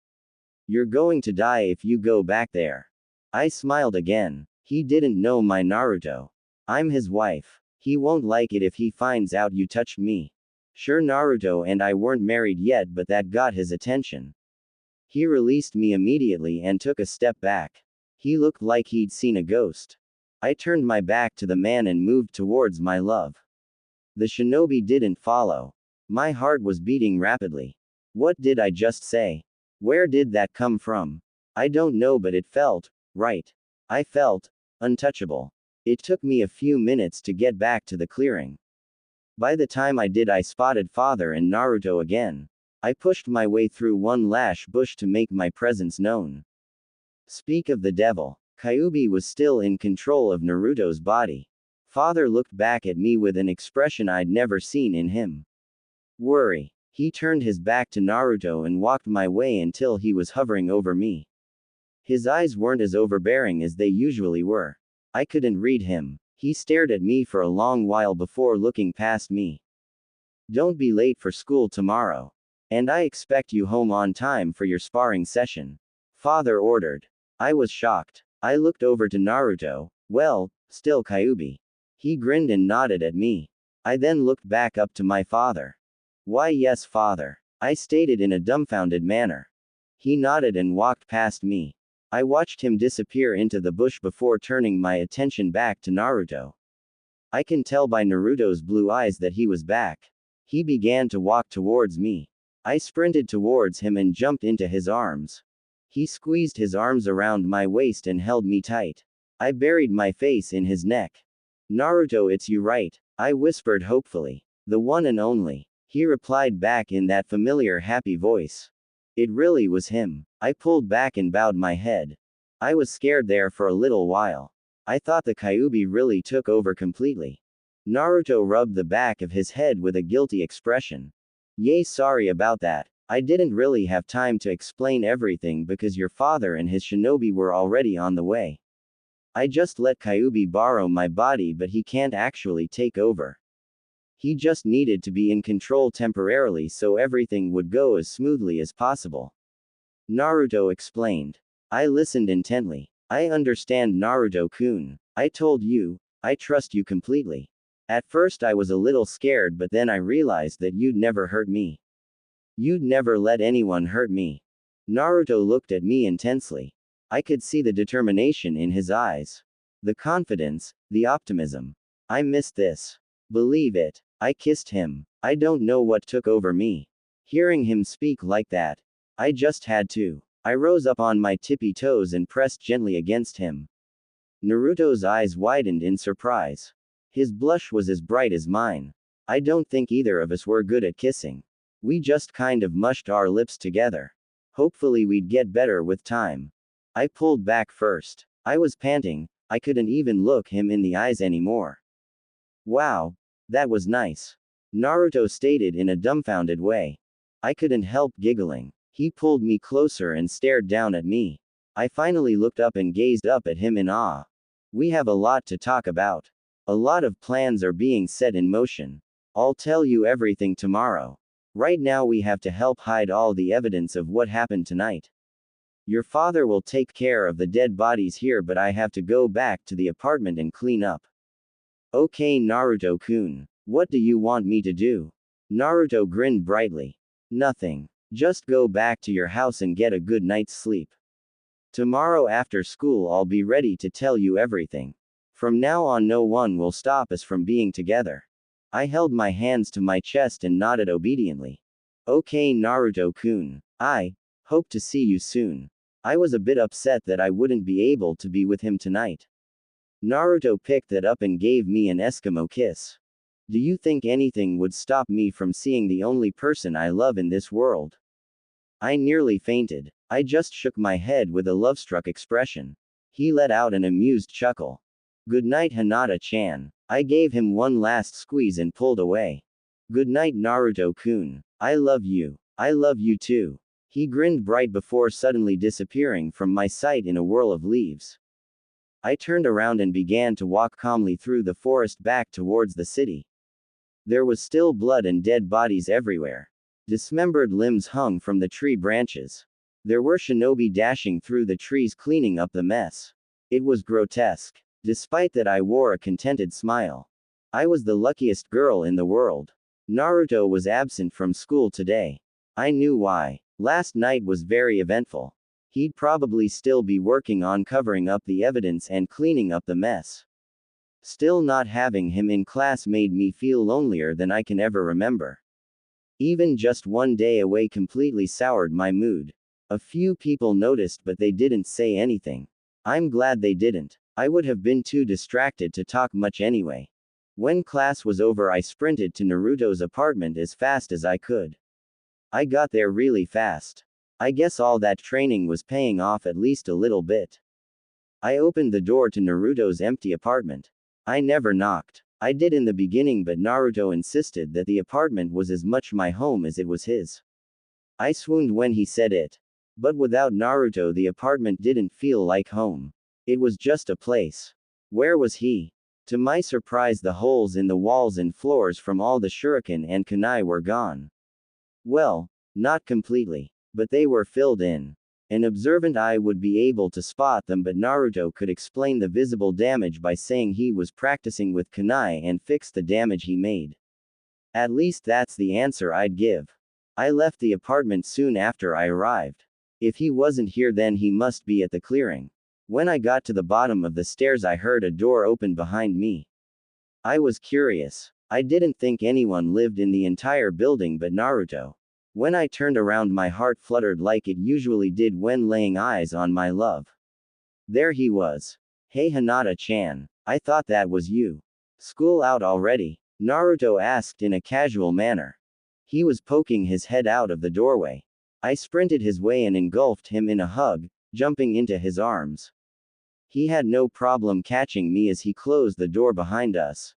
Speaker 1: You're going to die if you go back there. I smiled again. He didn't know my Naruto. I'm his wife. He won't like it if he finds out you touched me. Sure, Naruto and I weren't married yet but that got his attention. He released me immediately and took a step back. He looked like he'd seen a ghost. I turned my back to the man and moved towards my love. The shinobi didn't follow. My heart was beating rapidly. What did I just say? Where did that come from? I don't know but it felt right. I felt untouchable. It took me a few minutes to get back to the clearing. By the time I did I spotted father and Naruto again. I pushed my way through one lash bush to make my presence known. Speak of the devil. Kyuubi was still in control of Naruto's body. Father looked back at me with an expression I'd never seen in him. Worry. He turned his back to Naruto and walked my way until he was hovering over me. His eyes weren't as overbearing as they usually were. I couldn't read him. He stared at me for a long while before looking past me. Don't be late for school tomorrow. And I expect you home on time for your sparring session. Father ordered. I was shocked. I looked over to Naruto. Well, still Kyuubi. He grinned and nodded at me. I then looked back up to my father. Why yes, father, I stated in a dumbfounded manner. He nodded and walked past me. I watched him disappear into the bush before turning my attention back to Naruto. I can tell by Naruto's blue eyes that he was back. He began to walk towards me. I sprinted towards him and jumped into his arms. He squeezed his arms around my waist and held me tight. I buried my face in his neck. Naruto, it's you, right? I whispered hopefully. The one and only. He replied back in that familiar happy voice. It really was him. I pulled back and bowed my head. I was scared there for a little while. I thought the Kyuubi really took over completely. Naruto rubbed the back of his head with a guilty expression. Yay, sorry about that. I didn't really have time to explain everything because your father and his shinobi were already on the way. I just let Kyuubi borrow my body, but he can't actually take over. He just needed to be in control temporarily so everything would go as smoothly as possible. Naruto explained. I listened intently. I understand, Naruto-kun. I told you, I trust you completely. At first I was a little scared, but then I realized that you'd never hurt me. You'd never let anyone hurt me. Naruto looked at me intensely. I could see the determination in his eyes. The confidence, the optimism. I missed this. Believe it. I kissed him. I don't know what took over me. Hearing him speak like that. I just had to. I rose up on my tippy toes and pressed gently against him. Naruto's eyes widened in surprise. His blush was as bright as mine. I don't think either of us were good at kissing. We just kind of mushed our lips together. Hopefully we'd get better with time. I pulled back first. I was panting. I couldn't even look him in the eyes anymore. Wow. That was nice. Naruto stated in a dumbfounded way. I couldn't help giggling. He pulled me closer and stared down at me. I finally looked up and gazed up at him in awe. We have a lot to talk about. A lot of plans are being set in motion. I'll tell you everything tomorrow. Right now we have to help hide all the evidence of what happened tonight. Your father will take care of the dead bodies here, but I have to go back to the apartment and clean up. Okay, Naruto-kun. What do you want me to do? Naruto grinned brightly. Nothing. Just go back to your house and get a good night's sleep. Tomorrow after school I'll be ready to tell you everything. From now on no one will stop us from being together. I held my hands to my chest and nodded obediently. Okay, Naruto-kun. I hope to see you soon. I was a bit upset that I wouldn't be able to be with him tonight. Naruto picked that up and gave me an Eskimo kiss. Do you think anything would stop me from seeing the only person I love in this world? I nearly fainted. I just shook my head with a love-struck expression. He let out an amused chuckle. Good night, Hinata-chan. I gave him one last squeeze and pulled away. Good night, Naruto-kun. I love you. I love you too. He grinned bright before suddenly disappearing from my sight in a whirl of leaves. I turned around and began to walk calmly through the forest back towards the city. There was still blood and dead bodies everywhere. Dismembered limbs hung from the tree branches. There were shinobi dashing through the trees cleaning up the mess. It was grotesque. Despite that, I wore a contented smile. I was the luckiest girl in the world. Naruto was absent from school today. I knew why. Last night was very eventful. He'd probably still be working on covering up the evidence and cleaning up the mess. Still, not having him in class made me feel lonelier than I can ever remember. Even just one day away completely soured my mood. A few people noticed, but they didn't say anything. I'm glad they didn't. I would have been too distracted to talk much anyway. When class was over, I sprinted to Naruto's apartment as fast as I could. I got there really fast. I guess all that training was paying off at least a little bit. I opened the door to Naruto's empty apartment. I never knocked. I did in the beginning, but Naruto insisted that the apartment was as much my home as it was his. I swooned when he said it. But without Naruto, the apartment didn't feel like home. It was just a place. Where was he? To my surprise, the holes in the walls and floors from all the shuriken and kunai were gone. Well, not completely. But they were filled in. An observant eye would be able to spot them, but Naruto could explain the visible damage by saying he was practicing with kunai and fixed the damage he made. At least that's the answer I'd give. I left the apartment soon after I arrived. If he wasn't here, then he must be at the clearing. When I got to the bottom of the stairs, I heard a door open behind me. I was curious. I didn't think anyone lived in the entire building but Naruto. When I turned around, my heart fluttered like it usually did when laying eyes on my love. There he was. Hey Hinata-chan. I thought that was you. School out already? Naruto asked in a casual manner. He was poking his head out of the doorway. I sprinted his way and engulfed him in a hug, jumping into his arms. He had no problem catching me as he closed the door behind us.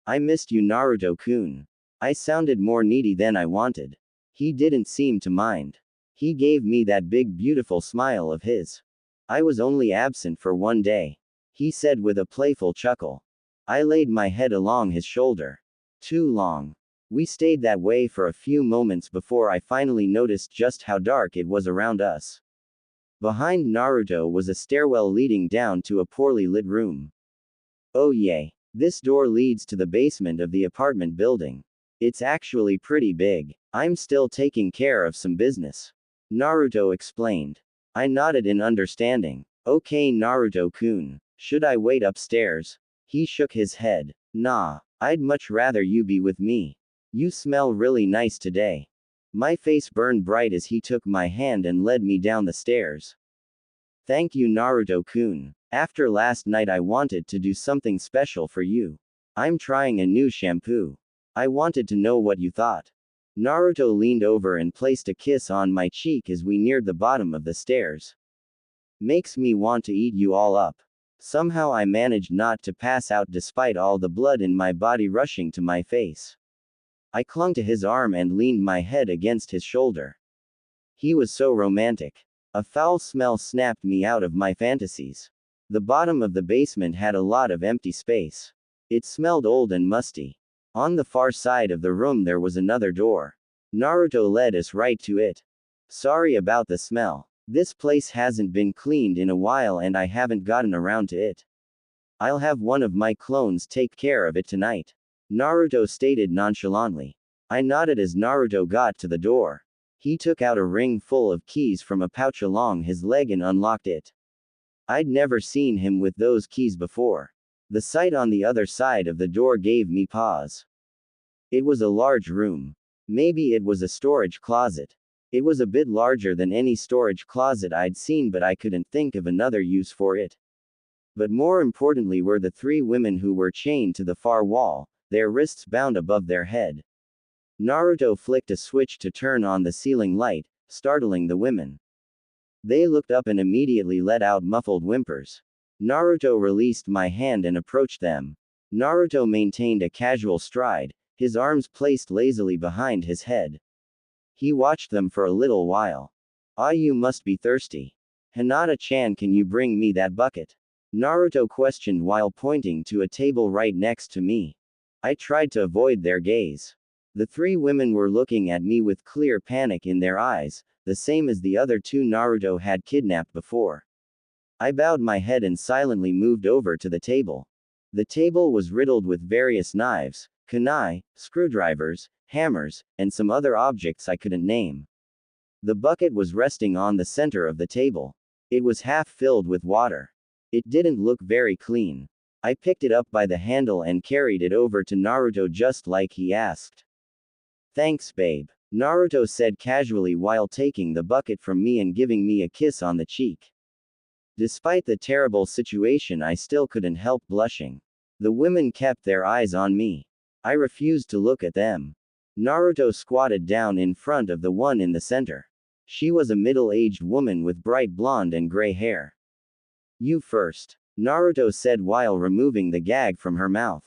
Speaker 1: I missed you, Naruto-kun. I sounded more needy than I wanted. He didn't seem to mind. He gave me that big beautiful smile of his. I was only absent for 1 day. He said with a playful chuckle. I laid my head along his shoulder. Too long. We stayed that way for a few moments before I finally noticed just how dark it was around us. Behind Naruto was a stairwell leading down to a poorly lit room. Oh yay. This door leads to the basement of the apartment building. It's actually pretty big. I'm still taking care of some business. Naruto explained. I nodded in understanding. Okay, Naruto-kun. Should I wait upstairs? He shook his head. Nah, I'd much rather you be with me. You smell really nice today. My face burned bright as he took my hand and led me down the stairs. Thank you, Naruto-kun. After last night, I wanted to do something special for you. I'm trying a new shampoo. I wanted to know what you thought. Naruto leaned over and placed a kiss on my cheek as we neared the bottom of the stairs. Makes me want to eat you all up. Somehow I managed not to pass out despite all the blood in my body rushing to my face. I clung to his arm and leaned my head against his shoulder. He was so romantic. A foul smell snapped me out of my fantasies. The bottom of the basement had a lot of empty space. It smelled old and musty. On the far side of the room there was another door. Naruto led us right to it. Sorry about the smell. This place hasn't been cleaned in a while and I haven't gotten around to it. I'll have one of my clones take care of it tonight. Naruto stated nonchalantly. I nodded as Naruto got to the door. He took out a ring full of keys from a pouch along his leg and unlocked it. I'd never seen him with those keys before. The sight on the other side of the door gave me pause. It was a large room. Maybe it was a storage closet. It was a bit larger than any storage closet I'd seen, but I couldn't think of another use for it. But more importantly were the 3 women who were chained to the far wall, their wrists bound above their head. Naruto flicked a switch to turn on the ceiling light, startling the women. They looked up and immediately let out muffled whimpers. Naruto released my hand and approached them. Naruto maintained a casual stride, his arms placed lazily behind his head. He watched them for a little while. Ah, you must be thirsty. Hinata-chan, can you bring me that bucket? Naruto questioned while pointing to a table right next to me. I tried to avoid their gaze. The 3 women were looking at me with clear panic in their eyes, the same as the other 2 Naruto had kidnapped before. I bowed my head and silently moved over to the table. The table was riddled with various knives, kunai, screwdrivers, hammers, and some other objects I couldn't name. The bucket was resting on the center of the table. It was half filled with water. It didn't look very clean. I picked it up by the handle and carried it over to Naruto just like he asked. Thanks, babe. Naruto said casually while taking the bucket from me and giving me a kiss on the cheek. Despite the terrible situation, I still couldn't help blushing. The women kept their eyes on me. I refused to look at them. Naruto squatted down in front of the one in the center. She was a middle-aged woman with bright blonde and gray hair. You first. Naruto said while removing the gag from her mouth.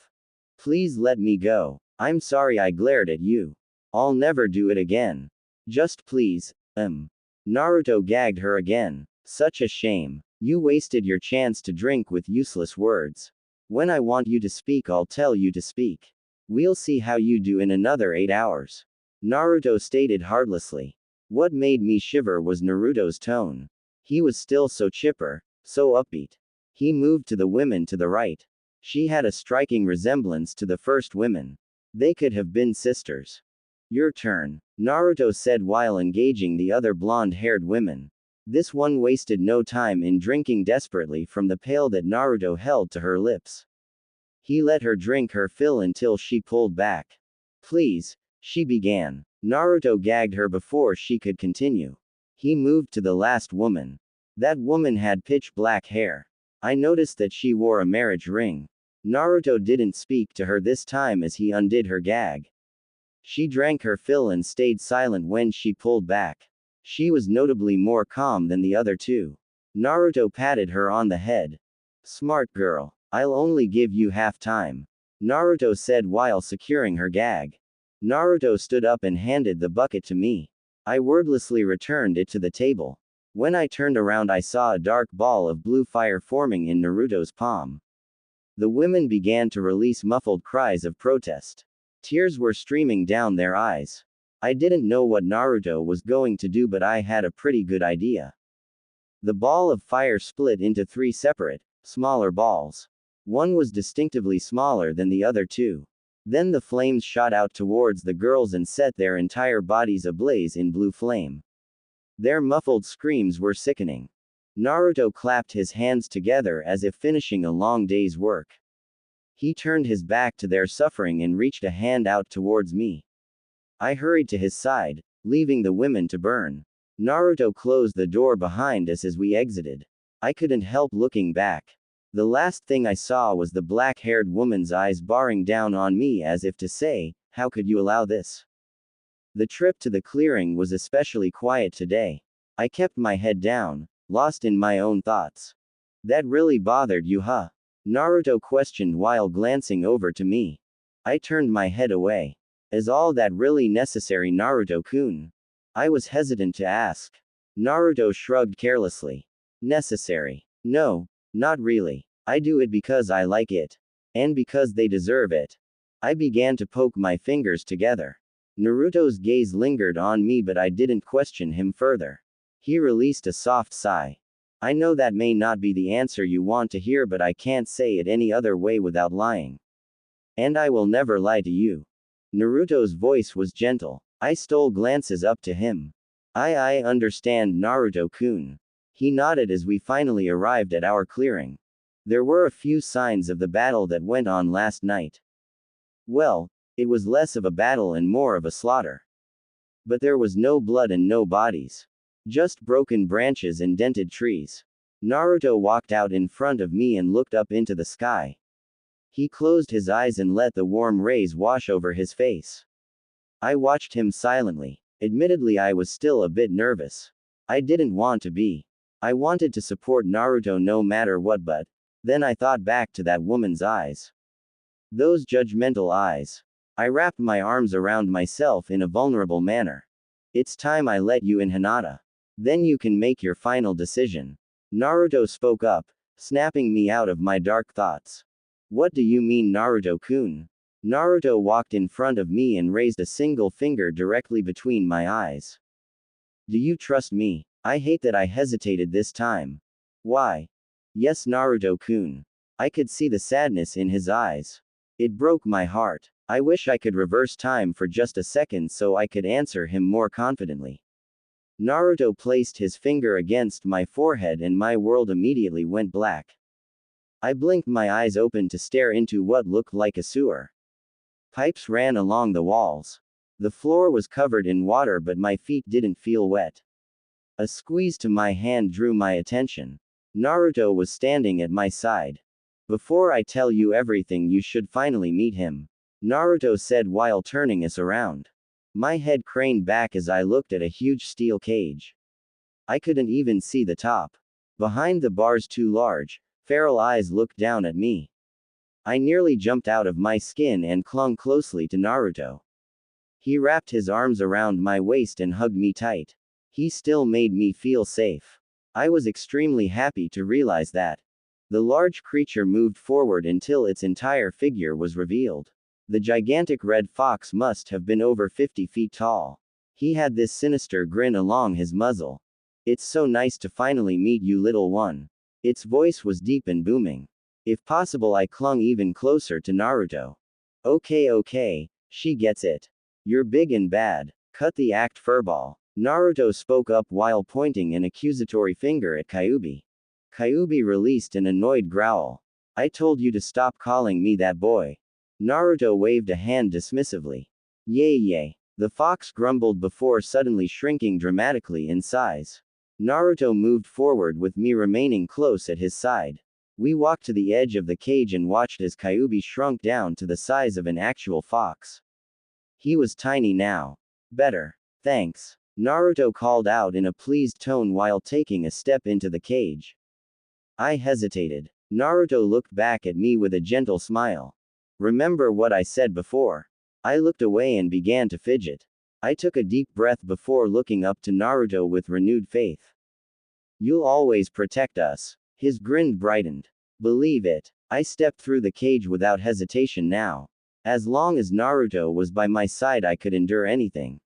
Speaker 1: Please let me go. I'm sorry I glared at you. I'll never do it again. Just please, Naruto gagged her again. Such a shame. You wasted your chance to drink with useless words. When I want you to speak, I'll tell you to speak. We'll see how you do in another 8 hours. Naruto stated heartlessly. What made me shiver was Naruto's tone. He was still so chipper, so upbeat. He moved to the women to the right. She had a striking resemblance to the first women. They could have been sisters. Your turn, Naruto said while engaging the other blonde-haired women. This one wasted no time in drinking desperately from the pail that Naruto held to her lips. He let her drink her fill until she pulled back. Please, she began. Naruto gagged her before she could continue. He moved to the last woman. That woman had pitch black hair. I noticed that she wore a marriage ring. Naruto didn't speak to her this time as he undid her gag. She drank her fill and stayed silent when she pulled back. She was notably more calm than the other two. Naruto patted her on the head. Smart girl. I'll only give you half time, Naruto said while securing her gag. Naruto stood up and handed the bucket to me. I wordlessly returned it to the table. When I turned around, I saw a dark ball of blue fire forming in Naruto's palm. The women began to release muffled cries of protest. Tears were streaming down their eyes. I didn't know what Naruto was going to do, but I had a pretty good idea. The ball of fire split into 3 separate, smaller balls. One was distinctively smaller than the other two. Then the flames shot out towards the girls and set their entire bodies ablaze in blue flame. Their muffled screams were sickening. Naruto clapped his hands together as if finishing a long day's work. He turned his back to their suffering and reached a hand out towards me. I hurried to his side, leaving the women to burn. Naruto closed the door behind us as we exited. I couldn't help looking back. The last thing I saw was the black-haired woman's eyes baring down on me as if to say, how could you allow this? The trip to the clearing was especially quiet today. I kept my head down, lost in my own thoughts. That really bothered you, huh? Naruto questioned while glancing over to me. I turned my head away. Is all that really necessary, Naruto-kun? I was hesitant to ask. Naruto shrugged carelessly. Necessary? No, not really. I do it because I like it. And because they deserve it. I began to poke my fingers together. Naruto's gaze lingered on me, but I didn't question him further. He released a soft sigh. I know that may not be the answer you want to hear, but I can't say it any other way without lying. And I will never lie to you. Naruto's voice was gentle. I stole glances up to him. I understand, Naruto-kun. He nodded as we finally arrived at our clearing. There were a few signs of the battle that went on last night. Well, it was less of a battle and more of a slaughter. But there was no blood and no bodies. Just broken branches and dented trees. Naruto walked out in front of me and looked up into the sky. He closed his eyes and let the warm rays wash over his face. I watched him silently. Admittedly, I was still a bit nervous. I didn't want to be. I wanted to support Naruto no matter what, but then I thought back to that woman's eyes. Those judgmental eyes. I wrapped my arms around myself in a vulnerable manner. It's time I let you in, Hinata. Then you can make your final decision. Naruto spoke up, snapping me out of my dark thoughts. What do you mean, Naruto-kun? Naruto walked in front of me and raised a single finger directly between my eyes. Do you trust me? I hate that I hesitated this time. Why? Yes, Naruto-kun. I could see the sadness in his eyes. It broke my heart. I wish I could reverse time for just a second so I could answer him more confidently. Naruto placed his finger against my forehead and my world immediately went black. I blinked my eyes open to stare into what looked like a sewer. Pipes ran along the walls. The floor was covered in water, but my feet didn't feel wet. A squeeze to my hand drew my attention. Naruto was standing at my side. Before I tell you everything, you should finally meet him, Naruto said while turning us around. My head craned back as I looked at a huge steel cage. I couldn't even see the top. Behind the bars, 2 large, feral eyes looked down at me. I nearly jumped out of my skin and clung closely to Naruto. He wrapped his arms around my waist and hugged me tight. He still made me feel safe. I was extremely happy to realize that. The large creature moved forward until its entire figure was revealed. The gigantic red fox must have been over 50 feet tall. He had this sinister grin along his muzzle. "It's so nice to finally meet you, little one." Its voice was deep and booming. If possible, I clung even closer to Naruto. Okay, she gets it. You're big and bad. Cut the act, furball. Naruto spoke up while pointing an accusatory finger at Kyuubi. Kyuubi released an annoyed growl. "I told you to stop calling me that, boy." Naruto waved a hand dismissively. Yay. The fox grumbled before suddenly shrinking dramatically in size. Naruto moved forward with me remaining close at his side. We walked to the edge of the cage and watched as Kyuubi shrunk down to the size of an actual fox. He was tiny now. "Better. Thanks," Naruto called out in a pleased tone while taking a step into the cage. I hesitated. Naruto looked back at me with a gentle smile. "Remember what I said before?" I looked away and began to fidget. I took a deep breath before looking up to Naruto with renewed faith. "You'll always protect us." His grin brightened. "Believe it." I stepped through the cage without hesitation now. As long as Naruto was by my side, I could endure anything.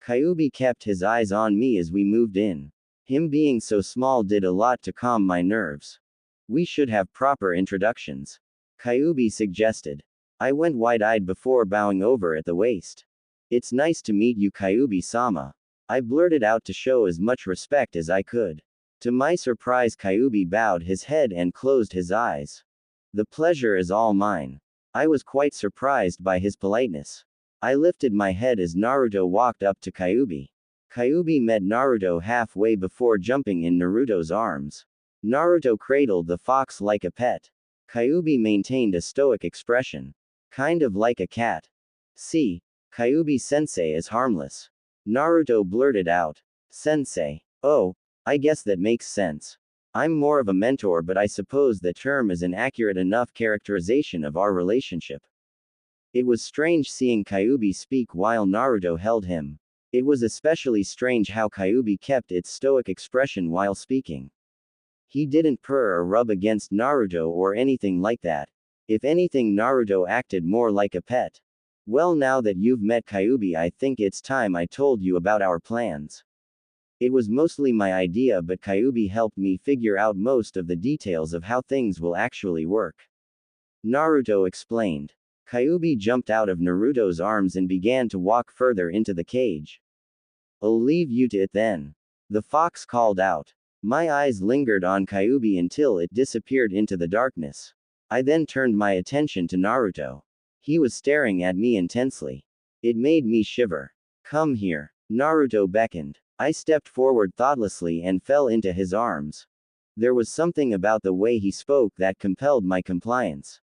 Speaker 1: Kyuubi kept his eyes on me as we moved in. Him being so small did a lot to calm my nerves. "We should have proper introductions," Kyuubi suggested. I went wide-eyed before bowing over at the waist. "It's nice to meet you, Kyuubi-sama," I blurted out to show as much respect as I could. To my surprise, Kyuubi bowed his head and closed his eyes. "The pleasure is all mine." I was quite surprised by his politeness. I lifted my head as Naruto walked up to Kyuubi. Kyuubi met Naruto halfway before jumping in Naruto's arms. Naruto cradled the fox like a pet. Kyuubi maintained a stoic expression. "Kind of like a cat." "See, Kyuubi-sensei is harmless," Naruto blurted out. "Sensei. Oh, I guess that makes sense. I'm more of a mentor, but I suppose the term is an accurate enough characterization of our relationship." It was strange seeing Kyuubi speak while Naruto held him. It was especially strange how Kyuubi kept its stoic expression while speaking. He didn't purr or rub against Naruto or anything like that. If anything, Naruto acted more like a pet. "Well, now that you've met Kyuubi, I think it's time I told you about our plans." It was mostly my idea, but Kyuubi helped me figure out most of the details of how things will actually work. Naruto explained. Kyuubi jumped out of Naruto's arms and began to walk further into the cage. "I'll leave you to it then," the fox called out. My eyes lingered on Kyuubi until it disappeared into the darkness. I then turned my attention to Naruto. He was staring at me intensely. It made me shiver. "Come here," Naruto beckoned. I stepped forward thoughtlessly and fell into his arms. There was something about the way he spoke that compelled my compliance.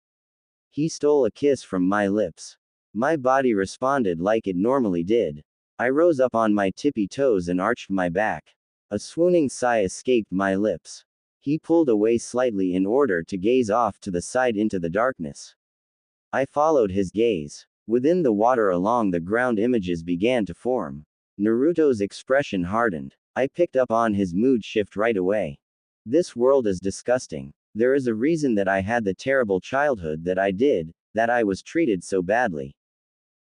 Speaker 1: He stole a kiss from my lips. My body responded like it normally did. I rose up on my tippy toes and arched my back. A swooning sigh escaped my lips. He pulled away slightly in order to gaze off to the side into the darkness. I followed his gaze. Within the water along the ground, images began to form. Naruto's expression hardened. I picked up on his mood shift right away. "This world is disgusting. There is a reason that I had the terrible childhood that I did, that I was treated so badly.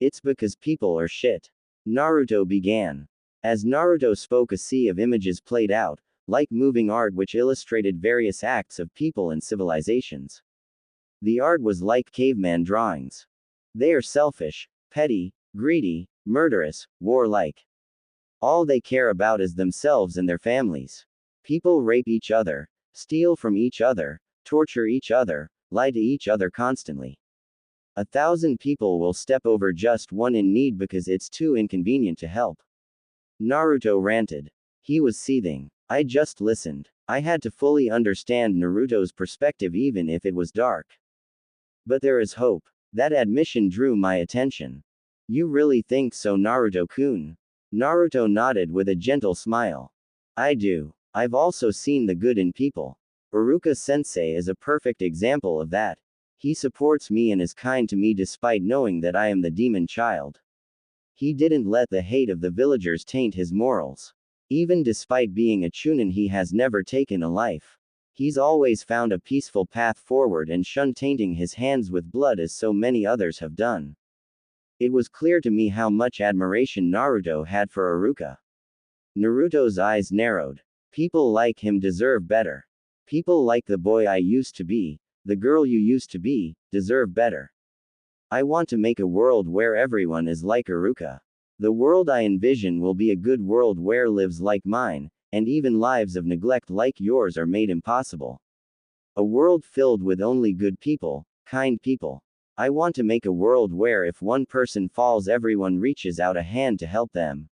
Speaker 1: It's because people are shit," Naruto began. As Naruto spoke, a sea of images played out, like moving art which illustrated various acts of people and civilizations. The art was like caveman drawings. They are selfish, petty, greedy, murderous, warlike. All they care about is themselves and their families. People rape each other, steal from each other, torture each other, lie to each other constantly. 1,000 people will step over just one in need because it's too inconvenient to help. Naruto ranted. He was seething. I just listened. I had to fully understand Naruto's perspective even if it was dark. But there is hope. That admission drew my attention. "You really think so, Naruto-kun?" Naruto nodded with a gentle smile. "I do. I've also seen the good in people. Uruka-sensei is a perfect example of that. He supports me and is kind to me despite knowing that I am the demon child. He didn't let the hate of the villagers taint his morals. Even despite being a chunin, he has never taken a life. He's always found a peaceful path forward and shunned tainting his hands with blood as so many others have done. It was clear to me how much admiration Naruto had for Iruka. Naruto's eyes narrowed. People like him deserve better. People like the boy I used to be, the girl you used to be, deserve better. I want to make a world where everyone is like Iruka. The world I envision will be a good world where lives like mine, and even lives of neglect like yours are made impossible. A world filled with only good people, kind people. I want to make a world where if one person falls, everyone reaches out a hand to help them.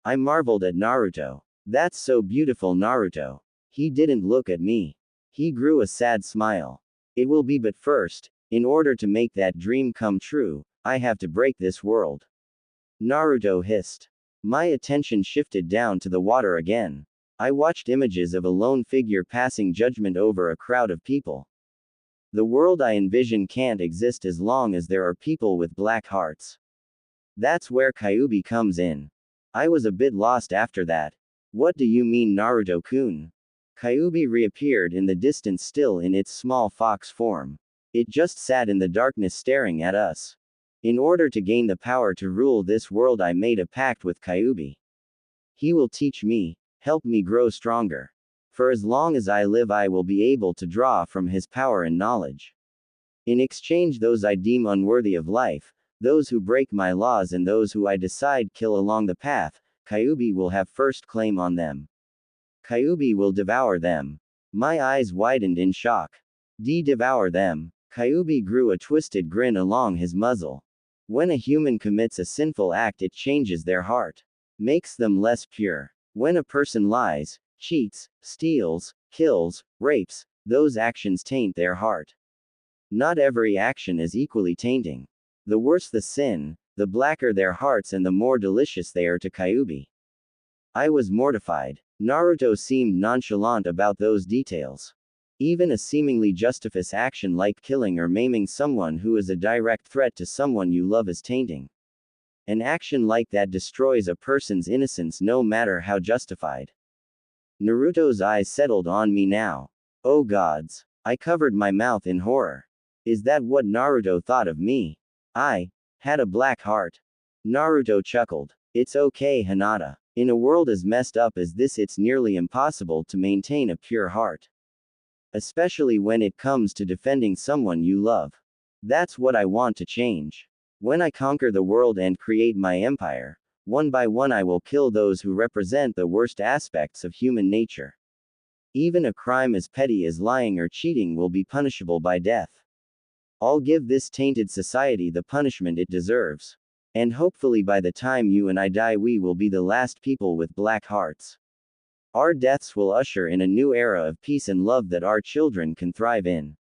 Speaker 1: I marveled at Naruto. That's so beautiful, Naruto. He didn't look at me. He grew a sad smile. It will be, but first, in order to make that dream come true, I have to break this world. Naruto hissed. My attention shifted down to the water again. I watched images of a lone figure passing judgment over a crowd of people. The world I envision can't exist as long as there are people with black hearts. That's where Kyuubi comes in. I was a bit lost after that. What do you mean, Naruto-kun? Kyuubi reappeared in the distance, still in its small fox form. It just sat in the darkness staring at us. In order to gain the power to rule this world, I made a pact with Kyuubi. He will teach me, help me grow stronger. For as long as I live, I will be able to draw from his power and knowledge. In exchange, those I deem unworthy of life, those who break my laws, and those who I decide kill along the path, Kyuubi will have first claim on them. Kyuubi will devour them. My eyes widened in shock. Devour them. Kyuubi grew a twisted grin along his muzzle. When a human commits a sinful act, it changes their heart. Makes them less pure. When a person lies, cheats, steals, kills, rapes, those actions taint their heart. Not every action is equally tainting. The worse the sin, the blacker their hearts and the more delicious they are to Kyuubi. I was mortified. Naruto seemed nonchalant about those details. Even a seemingly justifiable action like killing or maiming someone who is a direct threat to someone you love is tainting. An action like that destroys a person's innocence no matter how justified. Naruto's eyes settled on me now. Oh gods. I covered my mouth in horror. Is that what Naruto thought of me? I had a black heart. Naruto chuckled. It's okay, Hinata. In a world as messed up as this, it's nearly impossible to maintain a pure heart. Especially when it comes to defending someone you love. That's what I want to change. When I conquer the world and create my empire, one by one I will kill those who represent the worst aspects of human nature. Even a crime as petty as lying or cheating will be punishable by death. I'll give this tainted society the punishment it deserves. And hopefully by the time you and I die, we will be the last people with black hearts. Our deaths will usher in a new era of peace and love that our children can thrive in.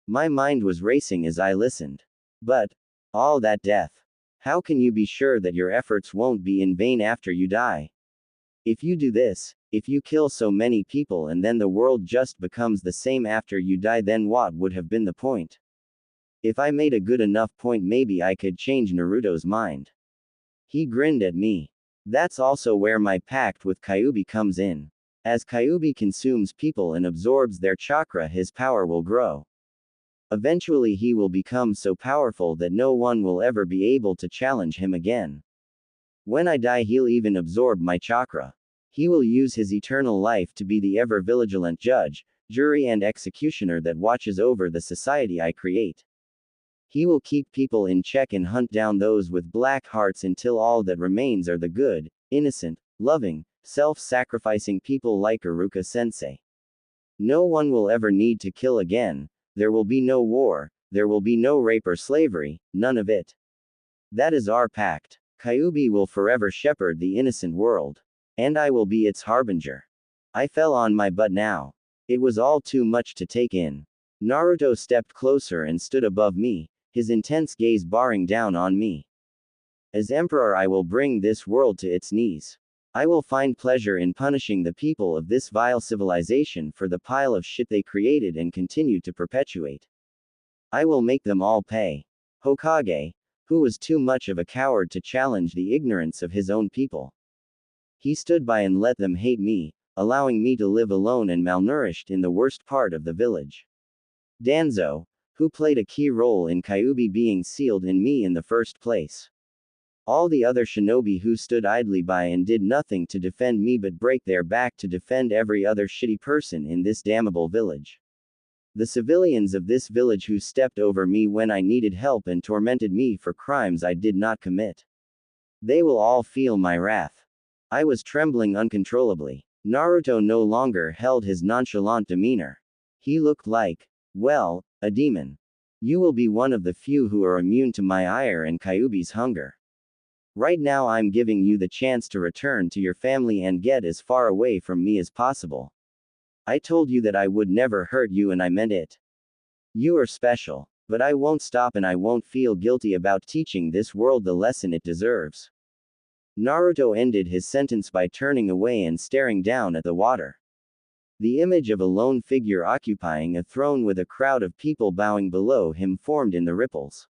Speaker 1: My mind was racing as I listened. But, all that death. How can you be sure that your efforts won't be in vain after you die? If you do this, if you kill so many people and then the world just becomes the same after you die, then what would have been the point? If I made a good enough point, maybe I could change Naruto's mind. He grinned at me. That's also where my pact with Kyuubi comes in. As Kyuubi consumes people and absorbs their chakra, his power will grow. Eventually he will become so powerful that no one will ever be able to challenge him again. When I die, he'll even absorb my chakra. He will use his eternal life to be the ever vigilant judge, jury and executioner that watches over the society I create. He will keep people in check and hunt down those with black hearts until all that remains are the good, innocent, loving, self-sacrificing people like Iruka-sensei. No one will ever need to kill again. There will be no war, there will be no rape or slavery, none of it. That is our pact. Kyuubi will forever shepherd the innocent world. And I will be its harbinger. I fell on my butt now. It was all too much to take in. Naruto stepped closer and stood above me, his intense gaze bearing down on me. As emperor, I will bring this world to its knees. I will find pleasure in punishing the people of this vile civilization for the pile of shit they created and continue to perpetuate. I will make them all pay. Hokage, who was too much of a coward to challenge the ignorance of his own people. He stood by and let them hate me, allowing me to live alone and malnourished in the worst part of the village. Danzo, who played a key role in Kyuubi being sealed in me in the first place. All the other shinobi who stood idly by and did nothing to defend me but break their back to defend every other shitty person in this damnable village. The civilians of this village who stepped over me when I needed help and tormented me for crimes I did not commit. They will all feel my wrath. I was trembling uncontrollably. Naruto no longer held his nonchalant demeanor. He looked like, well, a demon. You will be one of the few who are immune to my ire and Kyuubi's hunger. Right now I'm giving you the chance to return to your family and get as far away from me as possible. I told you that I would never hurt you and I meant it. You are special. But I won't stop and I won't feel guilty about teaching this world the lesson it deserves. Naruto ended his sentence by turning away and staring down at the water. The image of a lone figure occupying a throne with a crowd of people bowing below him formed in the ripples.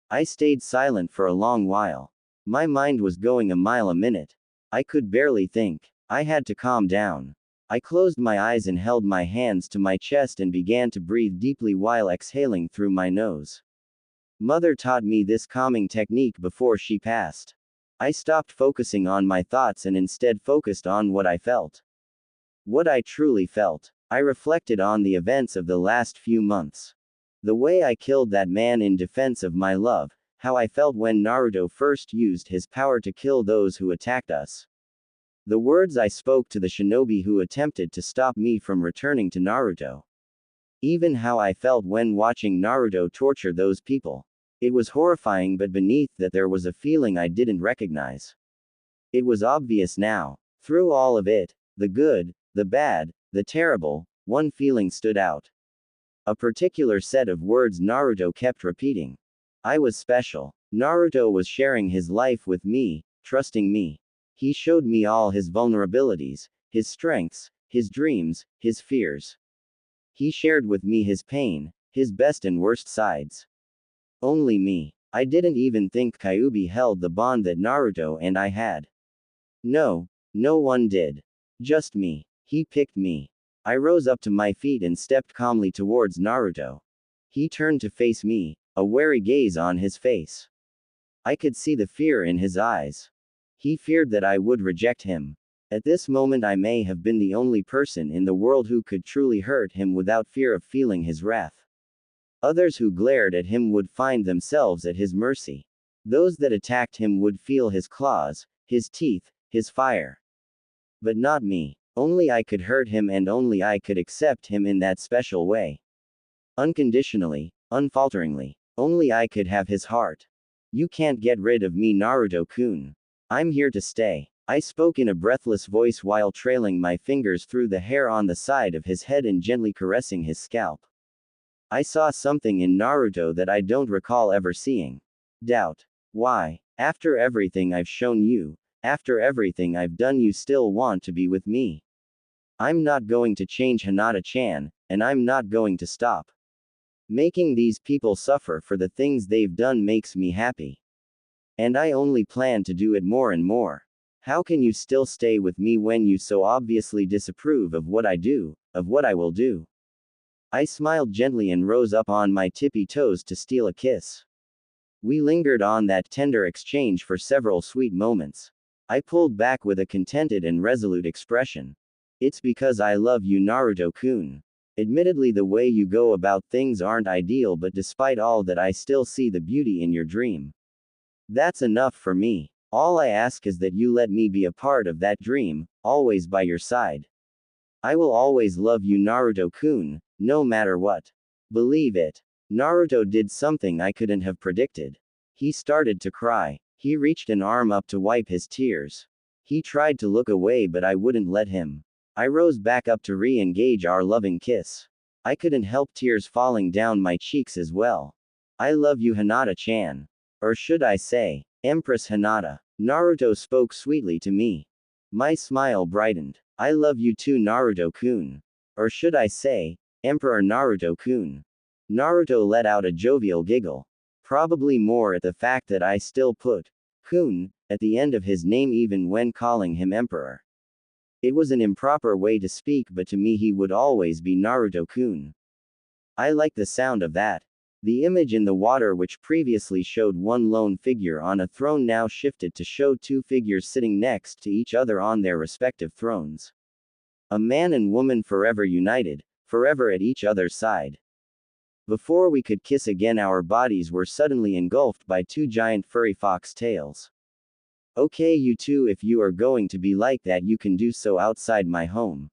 Speaker 1: I stayed silent for a long while. My mind was going a mile a minute. I could barely think. I had to calm down. I closed my eyes and held my hands to my chest and began to breathe deeply while exhaling through my nose. Mother taught me this calming technique before she passed. I stopped focusing on my thoughts and instead focused on what I felt. What I truly felt. I reflected on the events of the last few months. The way I killed that man in defense of my love, how I felt when Naruto first used his power to kill those who attacked us. The words I spoke to the shinobi who attempted to stop me from returning to Naruto. Even how I felt when watching Naruto torture those people. It was horrifying, but beneath that there was a feeling I didn't recognize. It was obvious now. Through all of it, the good, the bad, the terrible, one feeling stood out. A particular set of words Naruto kept repeating. I was special. Naruto was sharing his life with me, trusting me. He showed me all his vulnerabilities, his strengths, his dreams, his fears. He shared with me his pain, his best and worst sides. Only me. I didn't even think Kyuubi held the bond that Naruto and I had. No, no one did. Just me. He picked me. I rose up to my feet and stepped calmly towards Naruto. He turned to face me, a wary gaze on his face. I could see the fear in his eyes. He feared that I would reject him. At this moment I may have been the only person in the world who could truly hurt him without fear of feeling his wrath. Others who glared at him would find themselves at his mercy. Those that attacked him would feel his claws, his teeth, his fire. But not me. Only I could hurt him and only I could accept him in that special way. Unconditionally, unfalteringly. Only I could have his heart. You can't get rid of me, Naruto-kun. I'm here to stay. I spoke in a breathless voice while trailing my fingers through the hair on the side of his head and gently caressing his scalp. I saw something in Naruto that I don't recall ever seeing. Doubt. Why? After everything I've shown you, after everything I've done, you still want to be with me. I'm not going to change, Hinata-chan, and I'm not going to stop. Making these people suffer for the things they've done makes me happy. And I only plan to do it more and more. How can you still stay with me when you so obviously disapprove of what I do, of what I will do? I smiled gently and rose up on my tippy toes to steal a kiss. We lingered on that tender exchange for several sweet moments. I pulled back with a contented and resolute expression. It's because I love you, Naruto-kun. Admittedly, the way you go about things aren't ideal, but despite all that, I still see the beauty in your dream. That's enough for me. All I ask is that you let me be a part of that dream, always by your side. I will always love you, Naruto-kun, no matter what. Believe it. Naruto did something I couldn't have predicted. He started to cry. He reached an arm up to wipe his tears. He tried to look away, but I wouldn't let him. I rose back up to re-engage our loving kiss. I couldn't help tears falling down my cheeks as well. I love you, Hinata-chan. Or should I say, Empress Hinata. Naruto spoke sweetly to me. My smile brightened. I love you too, Naruto-kun. Or should I say, Emperor Naruto-kun. Naruto let out a jovial giggle. Probably more at the fact that I still put kun at the end of his name even when calling him Emperor. It was an improper way to speak, but to me he would always be Naruto-kun. I like the sound of that. The image in the water, which previously showed one lone figure on a throne, now shifted to show two figures sitting next to each other on their respective thrones. A man and woman forever united, forever at each other's side. Before we could kiss again, our bodies were suddenly engulfed by two giant furry fox tails. Okay, you two, if you are going to be like that, you can do so outside my home.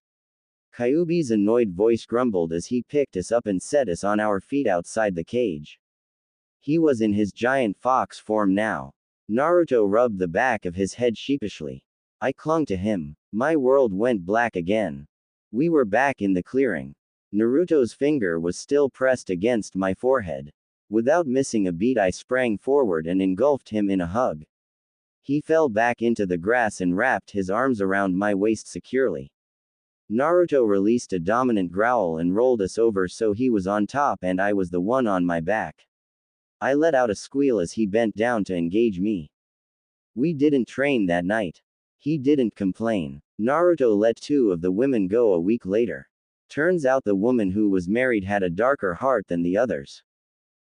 Speaker 1: Kyuubi's annoyed voice grumbled as he picked us up and set us on our feet outside the cage. He was in his giant fox form now. Naruto rubbed the back of his head sheepishly. I clung to him. My world went black again. We were back in the clearing. Naruto's finger was still pressed against my forehead. Without missing a beat, I sprang forward and engulfed him in a hug. He fell back into the grass and wrapped his arms around my waist securely. Naruto released a dominant growl and rolled us over so he was on top and I was the one on my back. I let out a squeal as he bent down to engage me. We didn't train that night. He didn't complain. Naruto let two of the women go a week later. Turns out the woman who was married had a darker heart than the others.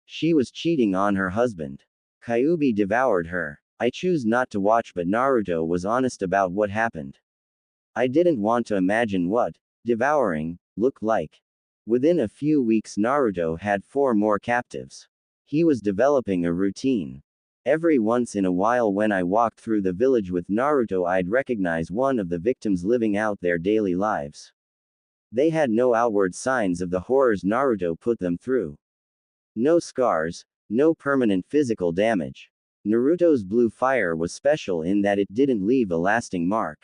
Speaker 1: She was cheating on her husband. Kyuubi devoured her. I choose not to watch, but Naruto was honest about what happened. I didn't want to imagine what devouring looked like. Within a few weeks, Naruto had 4 more captives. He was developing a routine. Every once in a while, when I walked through the village with Naruto, I'd recognize one of the victims living out their daily lives. They had no outward signs of the horrors Naruto put them through. No scars, no permanent physical damage. Naruto's blue fire was special in that it didn't leave a lasting mark.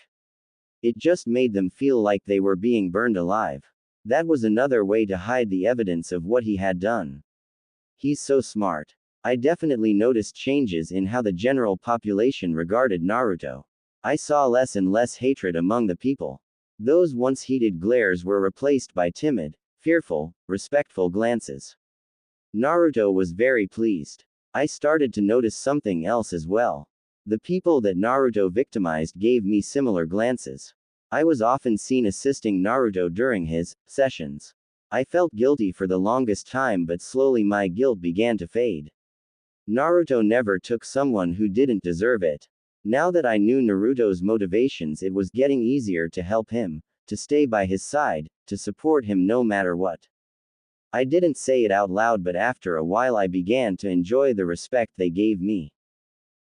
Speaker 1: It just made them feel like they were being burned alive. That was another way to hide the evidence of what he had done. He's so smart. I definitely noticed changes in how the general population regarded Naruto. I saw less and less hatred among the people. Those once heated glares were replaced by timid, fearful, respectful glances. Naruto was very pleased. I started to notice something else as well. The people that Naruto victimized gave me similar glances. I was often seen assisting Naruto during his sessions. I felt guilty for the longest time, but slowly my guilt began to fade. Naruto never took someone who didn't deserve it. Now that I knew Naruto's motivations, it was getting easier to help him, to stay by his side, to support him no matter what. I didn't say it out loud, but after a while I began to enjoy the respect they gave me.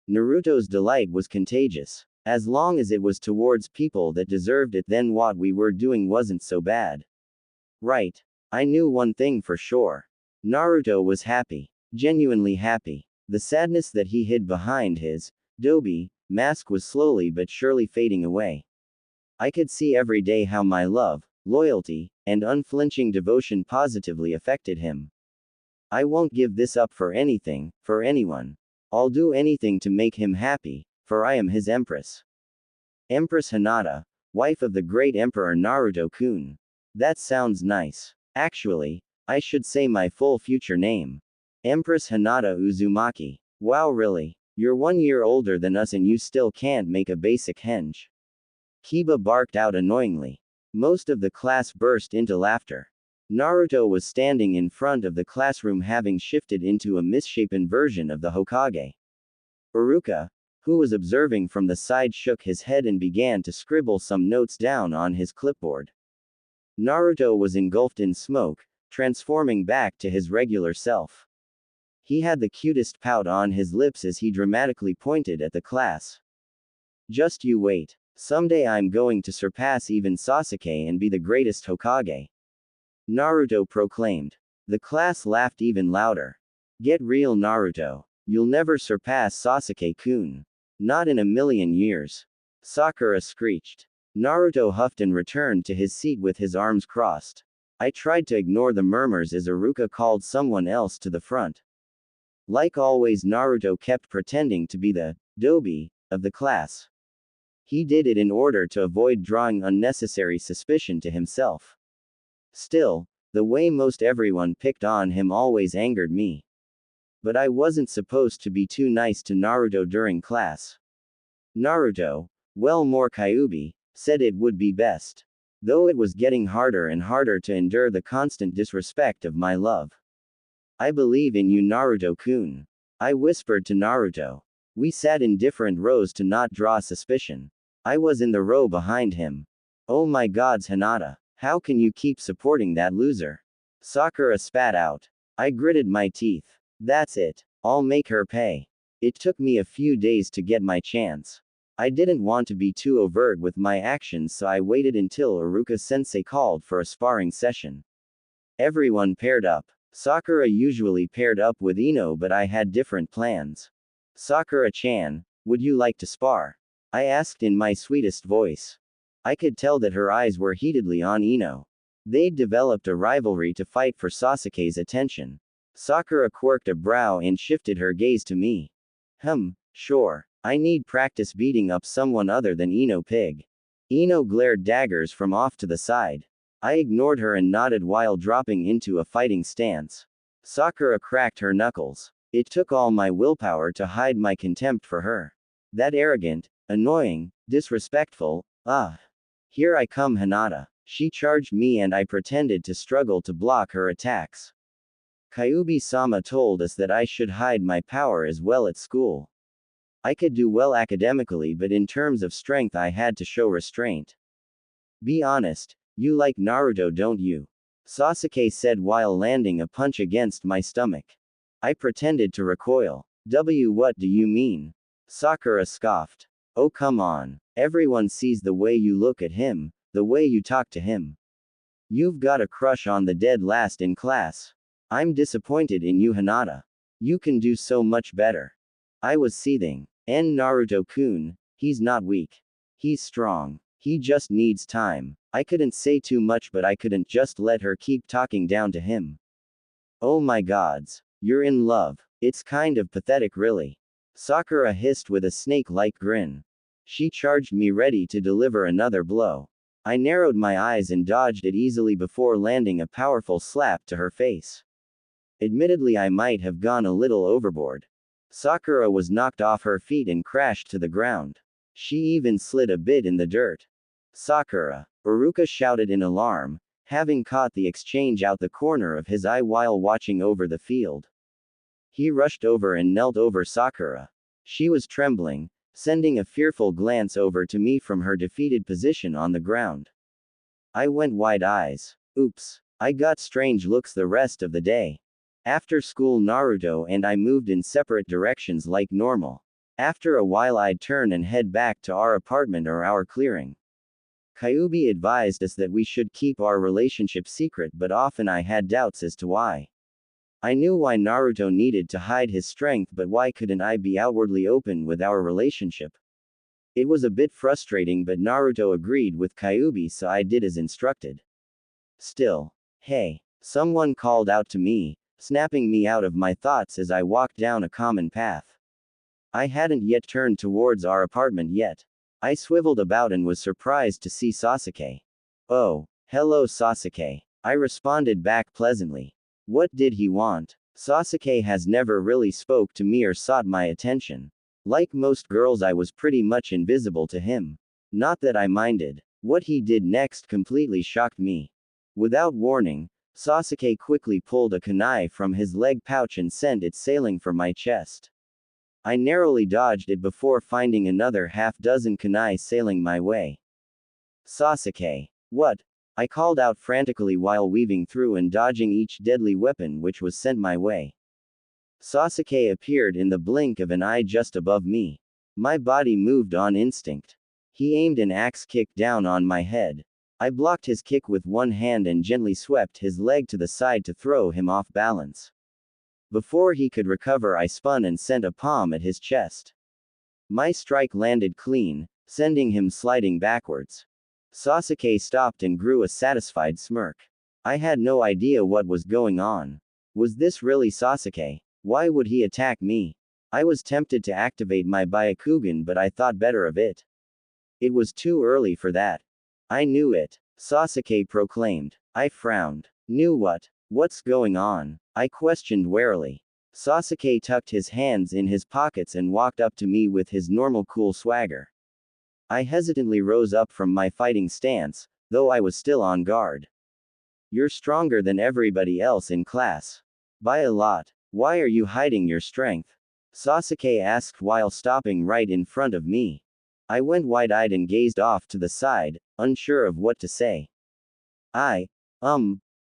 Speaker 1: Naruto's delight was contagious. As long as it was towards people that deserved it, then what we were doing wasn't so bad. Right. I knew one thing for sure. Naruto was happy. Genuinely happy. The sadness that he hid behind his Dobby mask was slowly but surely fading away. I could see every day how my love, loyalty, and unflinching devotion positively affected him. I won't give this up for anything, for anyone. I'll do anything to make him happy, for I am his empress. Empress Hinata, wife of the great Emperor Naruto-kun. That sounds nice. Actually, I should say my full future name. Empress Hinata Uzumaki. Wow, really? You're 1 year older than us and you still can't make a basic henge. Kiba barked out annoyingly. Most of the class burst into laughter. Naruto was standing in front of the classroom, having shifted into a misshapen version of the Hokage. Iruka, who was observing from the side, shook his head and began to scribble some notes down on his clipboard. Naruto was engulfed in smoke, transforming back to his regular self. He had the cutest pout on his lips as he dramatically pointed at the class. Just you wait. Someday I'm going to surpass even Sasuke and be the greatest Hokage. Naruto proclaimed. The class laughed even louder. Get real, Naruto. You'll never surpass Sasuke-kun. Not in a million years. Sakura screeched. Naruto huffed and returned to his seat with his arms crossed. I tried to ignore the murmurs as Iruka called someone else to the front. Like always, Naruto kept pretending to be the Dobby of the class. He did it in order to avoid drawing unnecessary suspicion to himself. Still, the way most everyone picked on him always angered me. But I wasn't supposed to be too nice to Naruto during class. Naruto, well, more Kyuubi, said it would be best. Though it was getting harder and harder to endure the constant disrespect of my love. I believe in you, Naruto-kun. I whispered to Naruto. We sat in different rows to not draw suspicion. I was in the row behind him. Oh my gods, Hinata. How can you keep supporting that loser? Sakura spat out. I gritted my teeth. That's it. I'll make her pay. It took me a few days to get my chance. I didn't want to be too overt with my actions, so I waited until Iruka-sensei called for a sparring session. Everyone paired up. Sakura usually paired up with Ino, but I had different plans. Sakura-chan, would you like to spar? I asked in my sweetest voice. I could tell that her eyes were heatedly on Ino. They'd developed a rivalry to fight for Sasuke's attention. Sakura quirked a brow and shifted her gaze to me. Sure. I need practice beating up someone other than Ino Pig. Ino glared daggers from off to the side. I ignored her and nodded while dropping into a fighting stance. Sakura cracked her knuckles. It took all my willpower to hide my contempt for her. That arrogant, annoying, disrespectful, Here I come, Hinata. She charged me and I pretended to struggle to block her attacks. Kyuubi-sama told us that I should hide my power as well at school. I could do well academically, but in terms of strength I had to show restraint. Be honest, you like Naruto, don't you? Sasuke said while landing a punch against my stomach. I pretended to recoil. What do you mean? Sakura scoffed. Oh come on. Everyone sees the way you look at him, the way you talk to him. You've got a crush on the dead last in class. I'm disappointed in you, Hinata. You can do so much better. I was seething. Naruto-kun, he's not weak. He's strong. He just needs time. I couldn't say too much, but I couldn't just let her keep talking down to him. Oh my gods. You're in love. It's kind of pathetic, really. Sakura hissed with a snake-like grin. She charged me, ready to deliver another blow. I narrowed my eyes and dodged it easily before landing a powerful slap to her face. Admittedly, I might have gone a little overboard. Sakura was knocked off her feet and crashed to the ground. She even slid a bit in the dirt. Sakura! Iruka shouted in alarm, having caught the exchange out the corner of his eye while watching over the field. He rushed over and knelt over Sakura. She was trembling, sending a fearful glance over to me from her defeated position on the ground. I went wide eyes. Oops. I got strange looks the rest of the day. After school, Naruto and I moved in separate directions like normal. After a while, I'd turn and head back to our apartment or our clearing. Kyuubi advised us that we should keep our relationship secret, but often I had doubts as to why. I knew why Naruto needed to hide his strength, but why couldn't I be outwardly open with our relationship? It was a bit frustrating, but Naruto agreed with Kyuubi, so I did as instructed. Still, hey, someone called out to me, snapping me out of my thoughts as I walked down a common path. I hadn't yet turned towards our apartment yet. I swiveled about and was surprised to see Sasuke. Oh, hello Sasuke. I responded back pleasantly. What did he want? Sasuke has never really spoke to me or sought my attention. Like most girls, I was pretty much invisible to him. Not that I minded. What he did next completely shocked me. Without warning, Sasuke quickly pulled a kunai from his leg pouch and sent it sailing for my chest. I narrowly dodged it before finding another half-dozen kunai sailing my way. Sasuke. What? I called out frantically while weaving through and dodging each deadly weapon which was sent my way. Sasuke appeared in the blink of an eye just above me. My body moved on instinct. He aimed an axe kick down on my head. I blocked his kick with one hand and gently swept his leg to the side to throw him off balance. Before he could recover, I spun and sent a palm at his chest. My strike landed clean, sending him sliding backwards. Sasuke stopped and grew a satisfied smirk. I had no idea what was going on. Was this really Sasuke? Why would he attack me? I was tempted to activate my Byakugan, but I thought better of it. It was too early for that. I knew it, Sasuke proclaimed. I frowned. Knew what? What's going on? I questioned warily. Sasuke tucked his hands in his pockets and walked up to me with his normal cool swagger. I hesitantly rose up from my fighting stance, though I was still on guard. You're stronger than everybody else in class. By a lot. Why are you hiding your strength? Sasuke asked while stopping right in front of me. I went wide-eyed and gazed off to the side, unsure of what to say.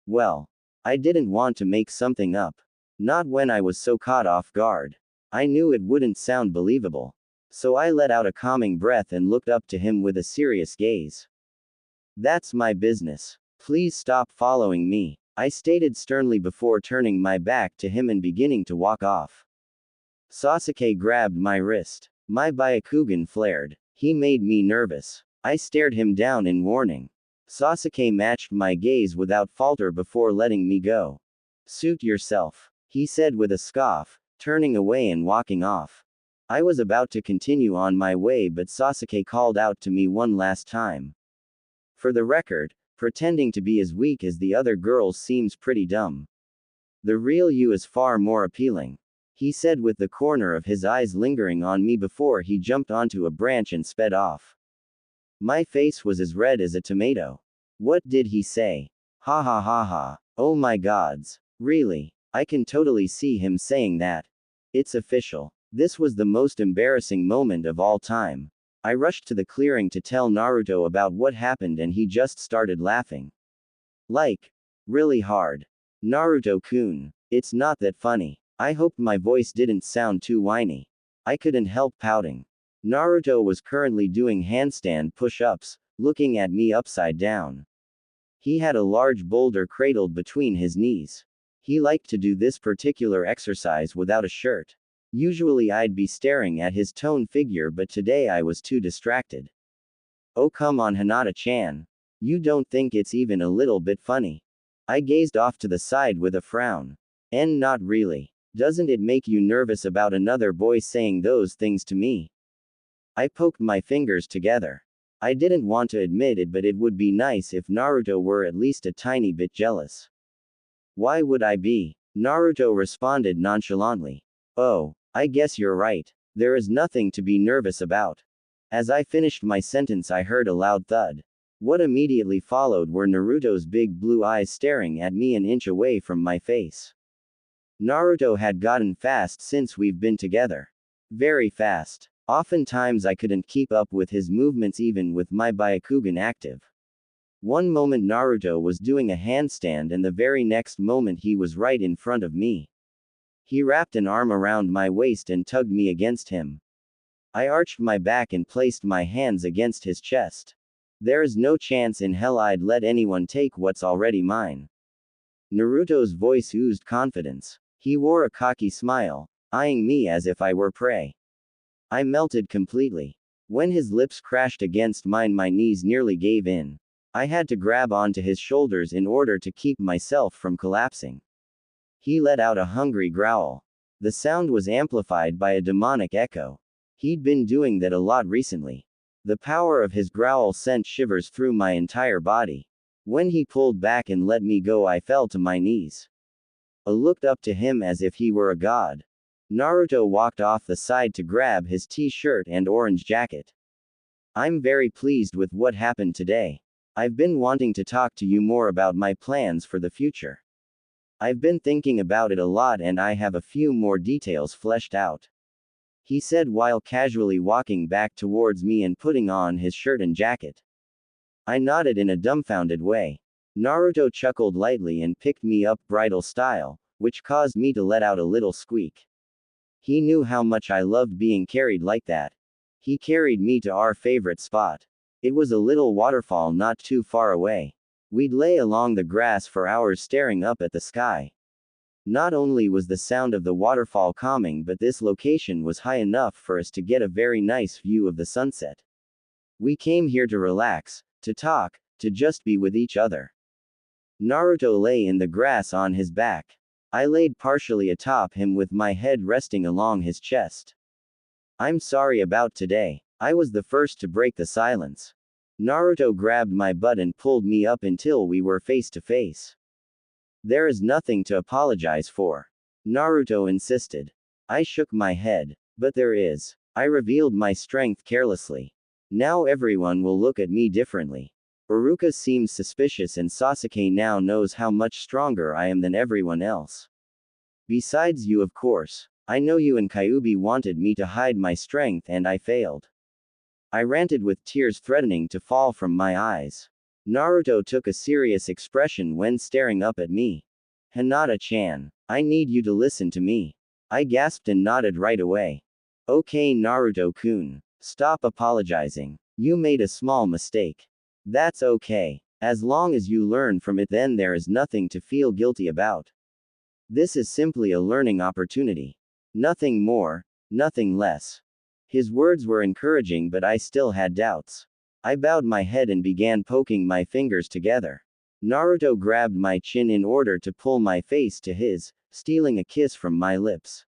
Speaker 1: Well, I didn't want to make something up. Not when I was so caught off guard. I knew it wouldn't sound believable. So I let out a calming breath and looked up to him with a serious gaze. That's my business. Please stop following me, I stated sternly before turning my back to him and beginning to walk off. Sasuke grabbed my wrist. My Byakugan flared. He made me nervous. I stared him down in warning. Sasuke matched my gaze without falter before letting me go. Suit yourself, he said with a scoff, turning away and walking off. I was about to continue on my way, but Sasuke called out to me one last time. For the record, pretending to be as weak as the other girls seems pretty dumb. The real you is far more appealing, he said with the corner of his eyes lingering on me before he jumped onto a branch and sped off. My face was as red as a tomato. What did he say? Ha ha ha ha. Oh my gods. Really? I can totally see him saying that. It's official. This was the most embarrassing moment of all time. I rushed to the clearing to tell Naruto about what happened and he just started laughing. Like, really hard. Naruto-kun, it's not that funny. I hoped my voice didn't sound too whiny. I couldn't help pouting. Naruto was currently doing handstand push-ups, looking at me upside down. He had a large boulder cradled between his knees. He liked to do this particular exercise without a shirt. Usually I'd be staring at his toned figure, but today I was too distracted. Oh come on Hinata-chan. You don't think it's even a little bit funny? I gazed off to the side with a frown. And not really. Doesn't it make you nervous about another boy saying those things to me? I poked my fingers together. I didn't want to admit it, but it would be nice if Naruto were at least a tiny bit jealous. Why would I be? Naruto responded nonchalantly. Oh, I guess you're right. There is nothing to be nervous about. As I finished my sentence, I heard a loud thud. What immediately followed were Naruto's big blue eyes staring at me an inch away from my face. Naruto had gotten fast since we've been together. Very fast. Oftentimes I couldn't keep up with his movements even with my Byakugan active. One moment Naruto was doing a handstand and the very next moment he was right in front of me. He wrapped an arm around my waist and tugged me against him. I arched my back and placed my hands against his chest. There is no chance in hell I'd let anyone take what's already mine. Naruto's voice oozed confidence. He wore a cocky smile, eyeing me as if I were prey. I melted completely. When his lips crashed against mine, my knees nearly gave in. I had to grab onto his shoulders in order to keep myself from collapsing. He let out a hungry growl. The sound was amplified by a demonic echo. He'd been doing that a lot recently. The power of his growl sent shivers through my entire body. When he pulled back and let me go, I fell to my knees. I looked up to him as if he were a god. Naruto walked off the side to grab his t-shirt and orange jacket. I'm very pleased with what happened today. I've been wanting to talk to you more about my plans for the future. I've been thinking about it a lot and I have a few more details fleshed out, he said while casually walking back towards me and putting on his shirt and jacket. I nodded in a dumbfounded way. Naruto chuckled lightly and picked me up bridal style, which caused me to let out a little squeak. He knew how much I loved being carried like that. He carried me to our favorite spot. It was a little waterfall not too far away. We'd lay along the grass for hours staring up at the sky. Not only was the sound of the waterfall calming, but this location was high enough for us to get a very nice view of the sunset. We came here to relax, to talk, to just be with each other. Naruto lay in the grass on his back. I laid partially atop him with my head resting along his chest. I'm sorry about today. I was the first to break the silence. Naruto grabbed my butt and pulled me up until we were face to face. There is nothing to apologize for, Naruto insisted. I shook my head. But there is. I revealed my strength carelessly. Now everyone will look at me differently. Iruka seems suspicious and Sasuke now knows how much stronger I am than everyone else. Besides you, of course. I know you and Kyuubi wanted me to hide my strength and I failed. I ranted with tears threatening to fall from my eyes. Naruto took a serious expression when staring up at me. Hinata-chan, I need you to listen to me. I gasped and nodded right away. Okay, Naruto-kun. Stop apologizing. You made a small mistake. That's okay. As long as you learn from it, then there is nothing to feel guilty about. This is simply a learning opportunity. Nothing more, nothing less. His words were encouraging, but I still had doubts. I bowed my head and began poking my fingers together. Naruto grabbed my chin in order to pull my face to his, stealing a kiss from my lips.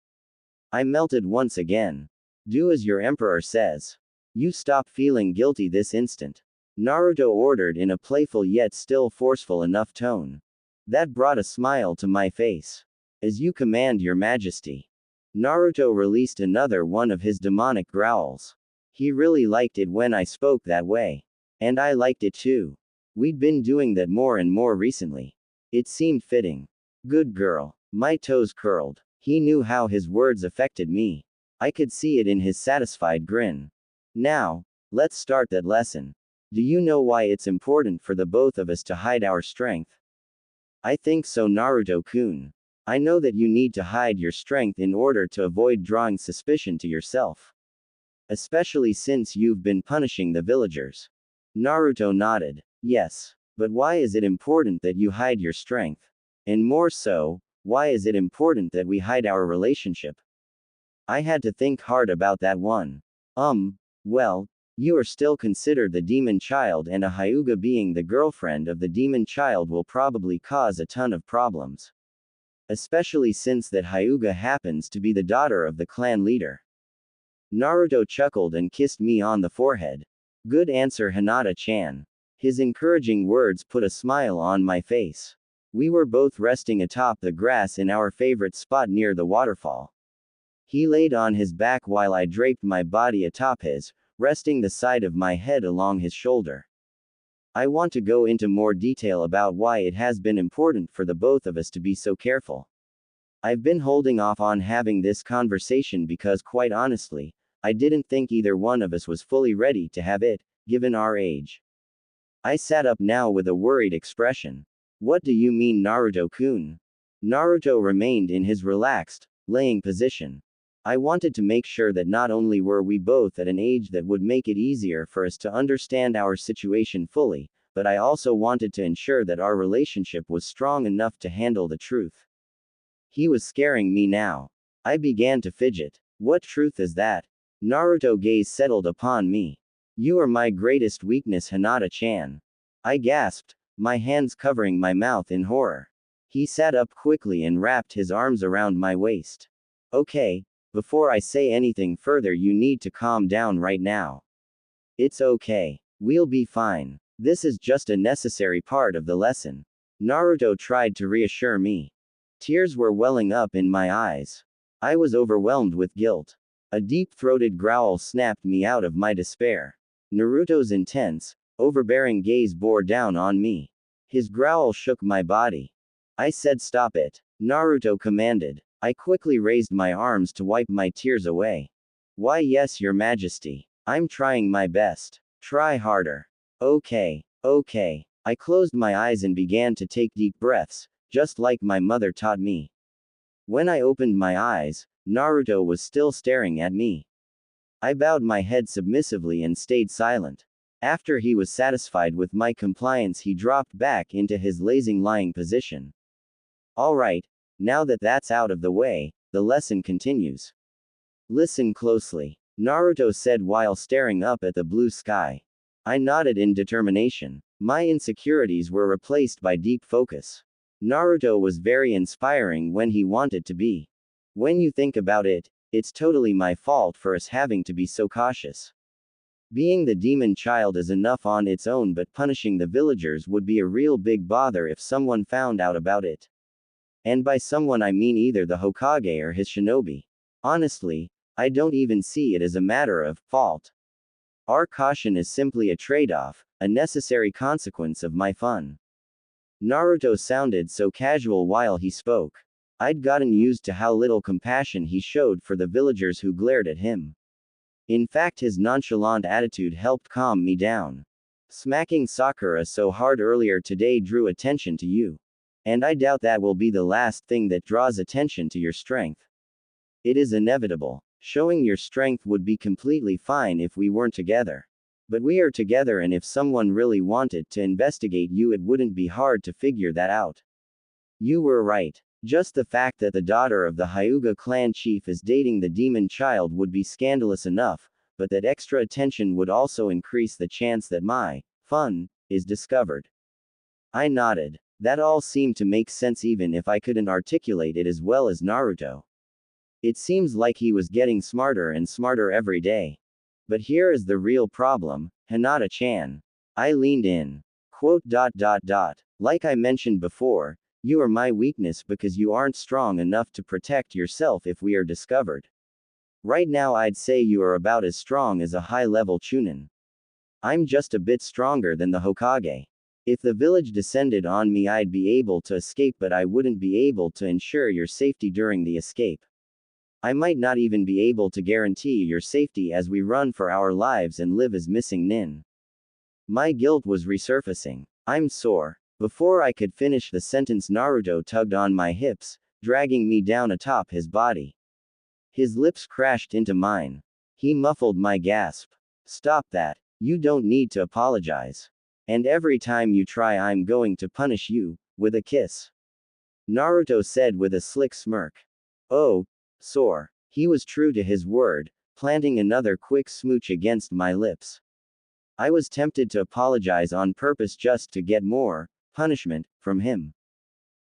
Speaker 1: I melted once again. Do as your emperor says. You stop feeling guilty this instant. Naruto ordered in a playful yet still forceful enough tone. That brought a smile to my face. As you command, your majesty. Naruto released another one of his demonic growls. He really liked it when I spoke that way. And I liked it too. We'd been doing that more and more recently. It seemed fitting. Good girl. My toes curled. He knew how his words affected me. I could see it in his satisfied grin. Now, let's start that lesson. Do you know why it's important for the both of us to hide our strength? I think so, Naruto-kun. I know that you need to hide your strength in order to avoid drawing suspicion to yourself. Especially since you've been punishing the villagers. Naruto nodded. Yes. But why is it important that you hide your strength? And more so, why is it important that we hide our relationship? I had to think hard about that one. Well, you are still considered the demon child, and a Hyuga being the girlfriend of the demon child will probably cause a ton of problems. Especially since that Hyuga happens to be the daughter of the clan leader. Naruto chuckled and kissed me on the forehead. Good answer, Hinata-chan. His encouraging words put a smile on my face. We were both resting atop the grass in our favorite spot near the waterfall. He laid on his back while I draped my body atop his, resting the side of my head along his shoulder. I want to go into more detail about why it has been important for the both of us to be so careful. I've been holding off on having this conversation because, quite honestly, I didn't think either one of us was fully ready to have it, given our age. I sat up now with a worried expression. What do you mean, Naruto-kun? Naruto remained in his relaxed, laying position. I wanted to make sure that not only were we both at an age that would make it easier for us to understand our situation fully, but I also wanted to ensure that our relationship was strong enough to handle the truth. He was scaring me now. I began to fidget. What truth is that? Naruto's gaze settled upon me. You are my greatest weakness, Hinata-chan. I gasped, my hands covering my mouth in horror. He sat up quickly and wrapped his arms around my waist. Okay. Before I say anything further, you need to calm down right now. It's okay. We'll be fine. This is just a necessary part of the lesson. Naruto tried to reassure me. Tears were welling up in my eyes. I was overwhelmed with guilt. A deep-throated growl snapped me out of my despair. Naruto's intense, overbearing gaze bore down on me. His growl shook my body. I said, "Stop it," Naruto commanded. I quickly raised my arms to wipe my tears away. Why, yes, your majesty. I'm trying my best. Try harder. Okay. I closed my eyes and began to take deep breaths, just like my mother taught me. When I opened my eyes, Naruto was still staring at me. I bowed my head submissively and stayed silent. After he was satisfied with my compliance, he dropped back into his lazing lying position. Alright. Now that that's out of the way, the lesson continues. Listen closely, Naruto said while staring up at the blue sky. I nodded in determination. My insecurities were replaced by deep focus. Naruto was very inspiring when he wanted to be. When you think about it, it's totally my fault for us having to be so cautious. Being the demon child is enough on its own, but punishing the villagers would be a real big bother if someone found out about it. And by someone I mean either the Hokage or his shinobi. Honestly, I don't even see it as a matter of fault. Our caution is simply a trade-off, a necessary consequence of my fun. Naruto sounded so casual while he spoke. I'd gotten used to how little compassion he showed for the villagers who glared at him. In fact, his nonchalant attitude helped calm me down. Smacking Sakura so hard earlier today drew attention to you. And I doubt that will be the last thing that draws attention to your strength. It is inevitable. Showing your strength would be completely fine if we weren't together. But we are together, and if someone really wanted to investigate you, it wouldn't be hard to figure that out. You were right. Just the fact that the daughter of the Hyuga clan chief is dating the demon child would be scandalous enough, but that extra attention would also increase the chance that my fun is discovered. I nodded. That all seemed to make sense even if I couldn't articulate it as well as Naruto. It seems like he was getting smarter and smarter every day. But here is the real problem, Hinata-chan. I leaned in. Quote. Like I mentioned before, you are my weakness because you aren't strong enough to protect yourself if we are discovered. Right now I'd say you are about as strong as a high-level chunin. I'm just a bit stronger than the Hokage. If the village descended on me, I'd be able to escape, but I wouldn't be able to ensure your safety during the escape. I might not even be able to guarantee your safety as we run for our lives and live as missing nin. My guilt was resurfacing. I'm sore. Before I could finish the sentence, Naruto tugged on my hips, dragging me down atop his body. His lips crashed into mine. He muffled my gasp. Stop that. You don't need to apologize. And every time you try, I'm going to punish you with a kiss. Naruto said with a slick smirk. Oh, sore. He was true to his word, planting another quick smooch against my lips. I was tempted to apologize on purpose just to get more punishment from him.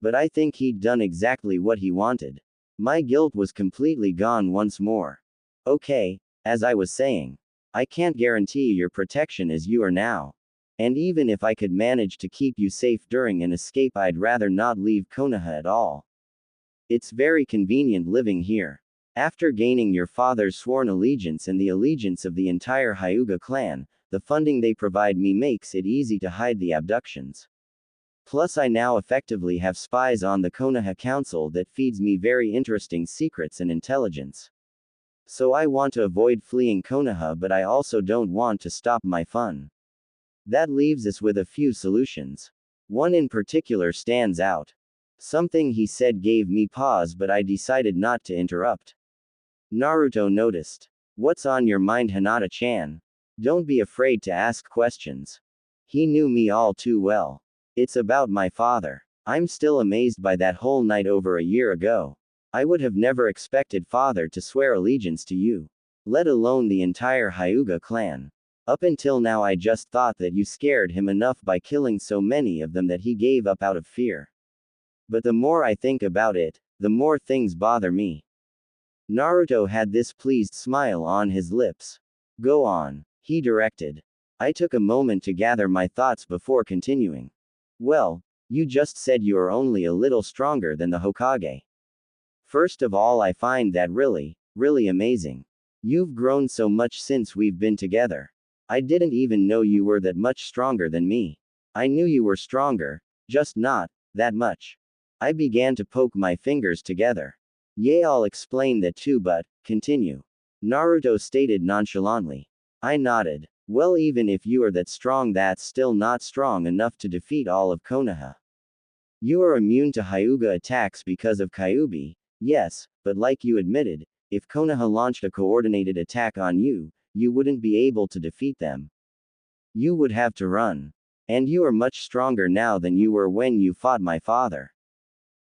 Speaker 1: But I think he'd done exactly what he wanted. My guilt was completely gone once more. Okay, as I was saying, I can't guarantee your protection as you are now. And even if I could manage to keep you safe during an escape, I'd rather not leave Konoha at all. It's very convenient living here. After gaining your father's sworn allegiance and the allegiance of the entire Hyuga clan, the funding they provide me makes it easy to hide the abductions. Plus I now effectively have spies on the Konoha Council that feeds me very interesting secrets and intelligence. So I want to avoid fleeing Konoha, but I also don't want to stop my fun. That leaves us with a few solutions. One in particular stands out. Something he said gave me pause, but I decided not to interrupt. Naruto noticed. What's on your mind, Hinata-chan? Don't be afraid to ask questions. He knew me all too well. It's about my father. I'm still amazed by that whole night over a year ago. I would have never expected father to swear allegiance to you. Let alone the entire Hyuga clan. Up until now I just thought that you scared him enough by killing so many of them that he gave up out of fear. But the more I think about it, the more things bother me. Naruto had this pleased smile on his lips. Go on, he directed. I took a moment to gather my thoughts before continuing. Well, you just said you are only a little stronger than the Hokage. First of all, I find that really amazing. You've grown so much since we've been together. I didn't even know you were that much stronger than me. I knew you were stronger, just not that much. I began to poke my fingers together. Yeah, I'll explain that too, but continue. Naruto stated nonchalantly. I nodded. Well, even if you are that strong, that's still not strong enough to defeat all of Konoha. You are immune to Hyuga attacks because of Kyuubi, yes, but like you admitted, if Konoha launched a coordinated attack on you, you wouldn't be able to defeat them. You would have to run. And you are much stronger now than you were when you fought my father.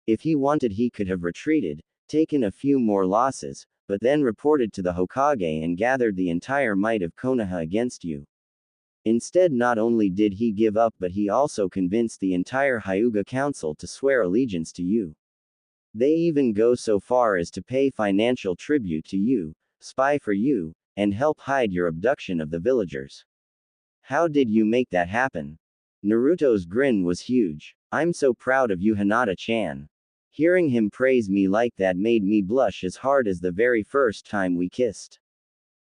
Speaker 1: If he wanted, he could have retreated, taken a few more losses, but then reported to the Hokage and gathered the entire might of Konoha against you. Instead, not only did he give up, but he also convinced the entire Hyuga Council to swear allegiance to you. They even go so far as to pay financial tribute to you, spy for you, and help hide your abduction of the villagers. How did you make that happen? Naruto's grin was huge. I'm so proud of you, Hinata-chan. Hearing him praise me like that made me blush as hard as the very first time we kissed.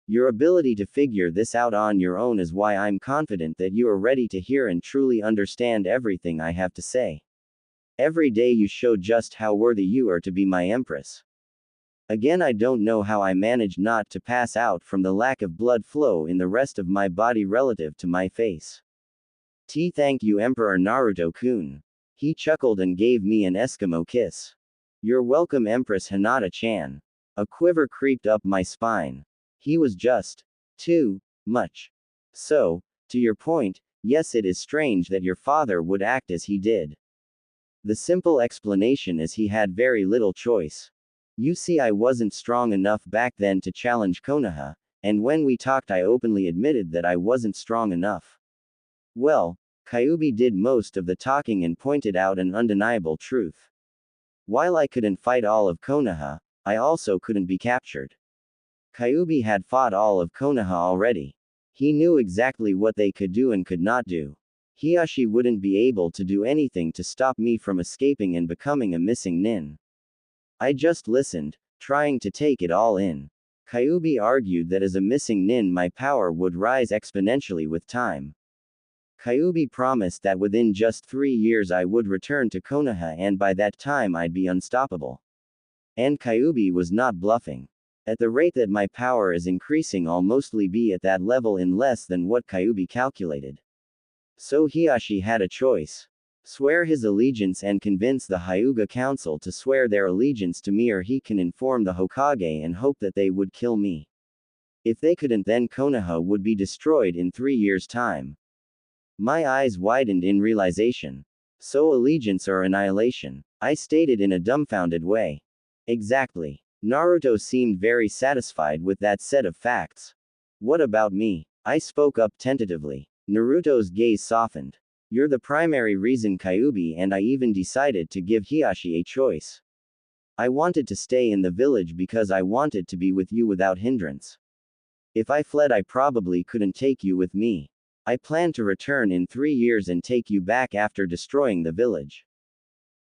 Speaker 1: Your ability to figure this out on your own is why I'm confident that you are ready to hear and truly understand everything I have to say. Every day you show just how worthy you are to be my empress. Again, I don't know how I managed not to pass out from the lack of blood flow in the rest of my body relative to my face. Thank you, Emperor Naruto-kun. He chuckled and gave me an Eskimo kiss. You're welcome, Empress Hinata-chan. A quiver creeped up my spine. He was just too much. So, to your point, yes, it is strange that your father would act as he did. The simple explanation is he had very little choice. You see, I wasn't strong enough back then to challenge Konoha, and when we talked I openly admitted that I wasn't strong enough. Well, Kyuubi did most of the talking and pointed out an undeniable truth. While I couldn't fight all of Konoha, I also couldn't be captured. Kyuubi had fought all of Konoha already. He knew exactly what they could do and could not do. Hiashi wouldn't be able to do anything to stop me from escaping and becoming a missing nin. I just listened, trying to take it all in. Kyuubi argued that as a missing nin my power would rise exponentially with time. Kyuubi promised that within just 3 years I would return to Konoha and by that time I'd be unstoppable. And Kyuubi was not bluffing. At the rate that my power is increasing, I'll mostly be at that level in less than what Kyuubi calculated. So Hiashi had a choice. Swear his allegiance and convince the Hyuga Council to swear their allegiance to me, or he can inform the Hokage and hope that they would kill me. If they couldn't, then Konoha would be destroyed in 3 years' time. My eyes widened in realization. So allegiance or annihilation? I stated in a dumbfounded way. Exactly. Naruto seemed very satisfied with that set of facts. What about me? I spoke up tentatively. Naruto's gaze softened. You're the primary reason, Kyuubi, and I even decided to give Hiashi a choice. I wanted to stay in the village because I wanted to be with you without hindrance. If I fled, I probably couldn't take you with me. I plan to return in 3 years and take you back after destroying the village.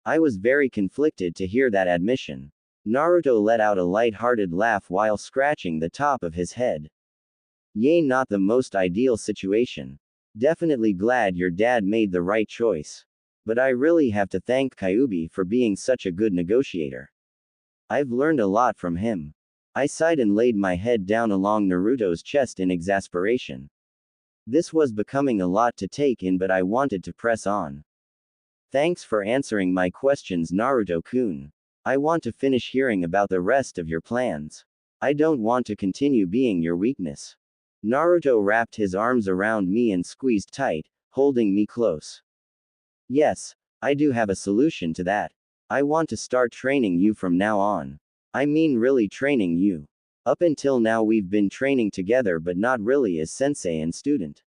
Speaker 1: I was very conflicted to hear that admission. Naruto let out a light-hearted laugh while scratching the top of his head. Yay, not the most ideal situation. Definitely glad your dad made the right choice. But I really have to thank Kyuubi for being such a good negotiator. I've learned a lot from him. I sighed and laid my head down along Naruto's chest in exasperation. This was becoming a lot to take in, but I wanted to press on. Thanks for answering my questions, Naruto-kun. I want to finish hearing about the rest of your plans. I don't want to continue being your weakness. Naruto wrapped his arms around me and squeezed tight, holding me close. Yes, I do have a solution to that. I want to start training you from now on. I mean, really training you. Up until now we've been training together, but not really as sensei and student.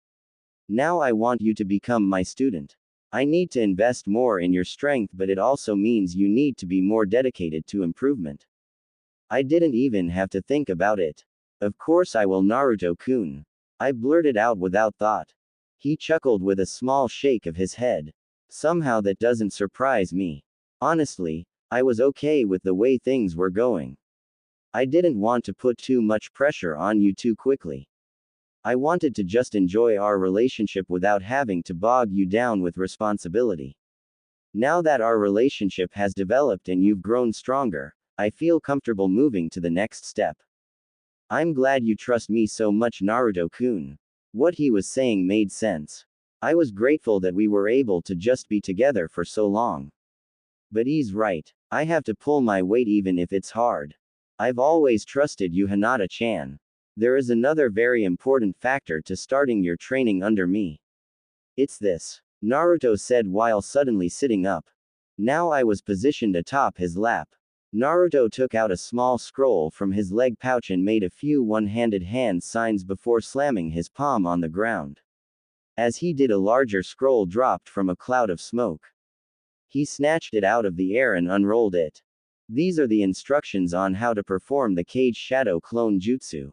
Speaker 1: Now I want you to become my student. I need to invest more in your strength, but it also means you need to be more dedicated to improvement. I didn't even have to think about it. Of course I will, Naruto-kun. I blurted out without thought. He chuckled with a small shake of his head. Somehow that doesn't surprise me. Honestly, I was okay with the way things were going. I didn't want to put too much pressure on you too quickly. I wanted to just enjoy our relationship without having to bog you down with responsibility. Now that our relationship has developed and you've grown stronger, I feel comfortable moving to the next step. I'm glad you trust me so much, Naruto-kun. What he was saying made sense. I was grateful that we were able to just be together for so long. But he's right. I have to pull my weight even if it's hard. I've always trusted you, Hinata-chan. There is another very important factor to starting your training under me. It's this, Naruto said while suddenly sitting up. Now I was positioned atop his lap. Naruto took out a small scroll from his leg pouch and made a few one-handed hand signs before slamming his palm on the ground. As he did, a larger scroll dropped from a cloud of smoke. He snatched it out of the air and unrolled it. These are the instructions on how to perform the Cage Shadow Clone Jutsu.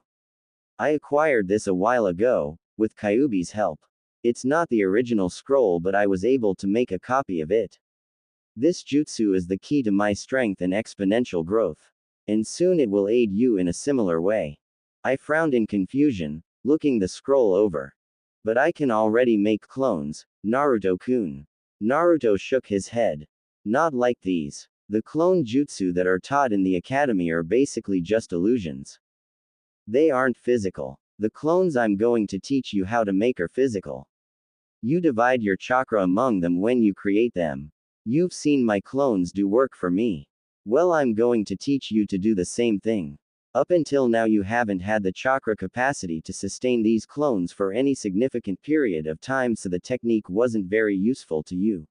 Speaker 1: I acquired this a while ago, with Kyuubi's help. It's not the original scroll, but I was able to make a copy of it. This jutsu is the key to my strength and exponential growth. And soon it will aid you in a similar way. I frowned in confusion, looking the scroll over. But I can already make clones, Naruto-kun. Naruto shook his head. Not like these. The clone jutsu that are taught in the academy are basically just illusions. They aren't physical. The clones I'm going to teach you how to make are physical. You divide your chakra among them when you create them. You've seen my clones do work for me. Well, I'm going to teach you to do the same thing. Up until now you haven't had the chakra capacity to sustain these clones for any significant period of time, so the technique wasn't very useful to you.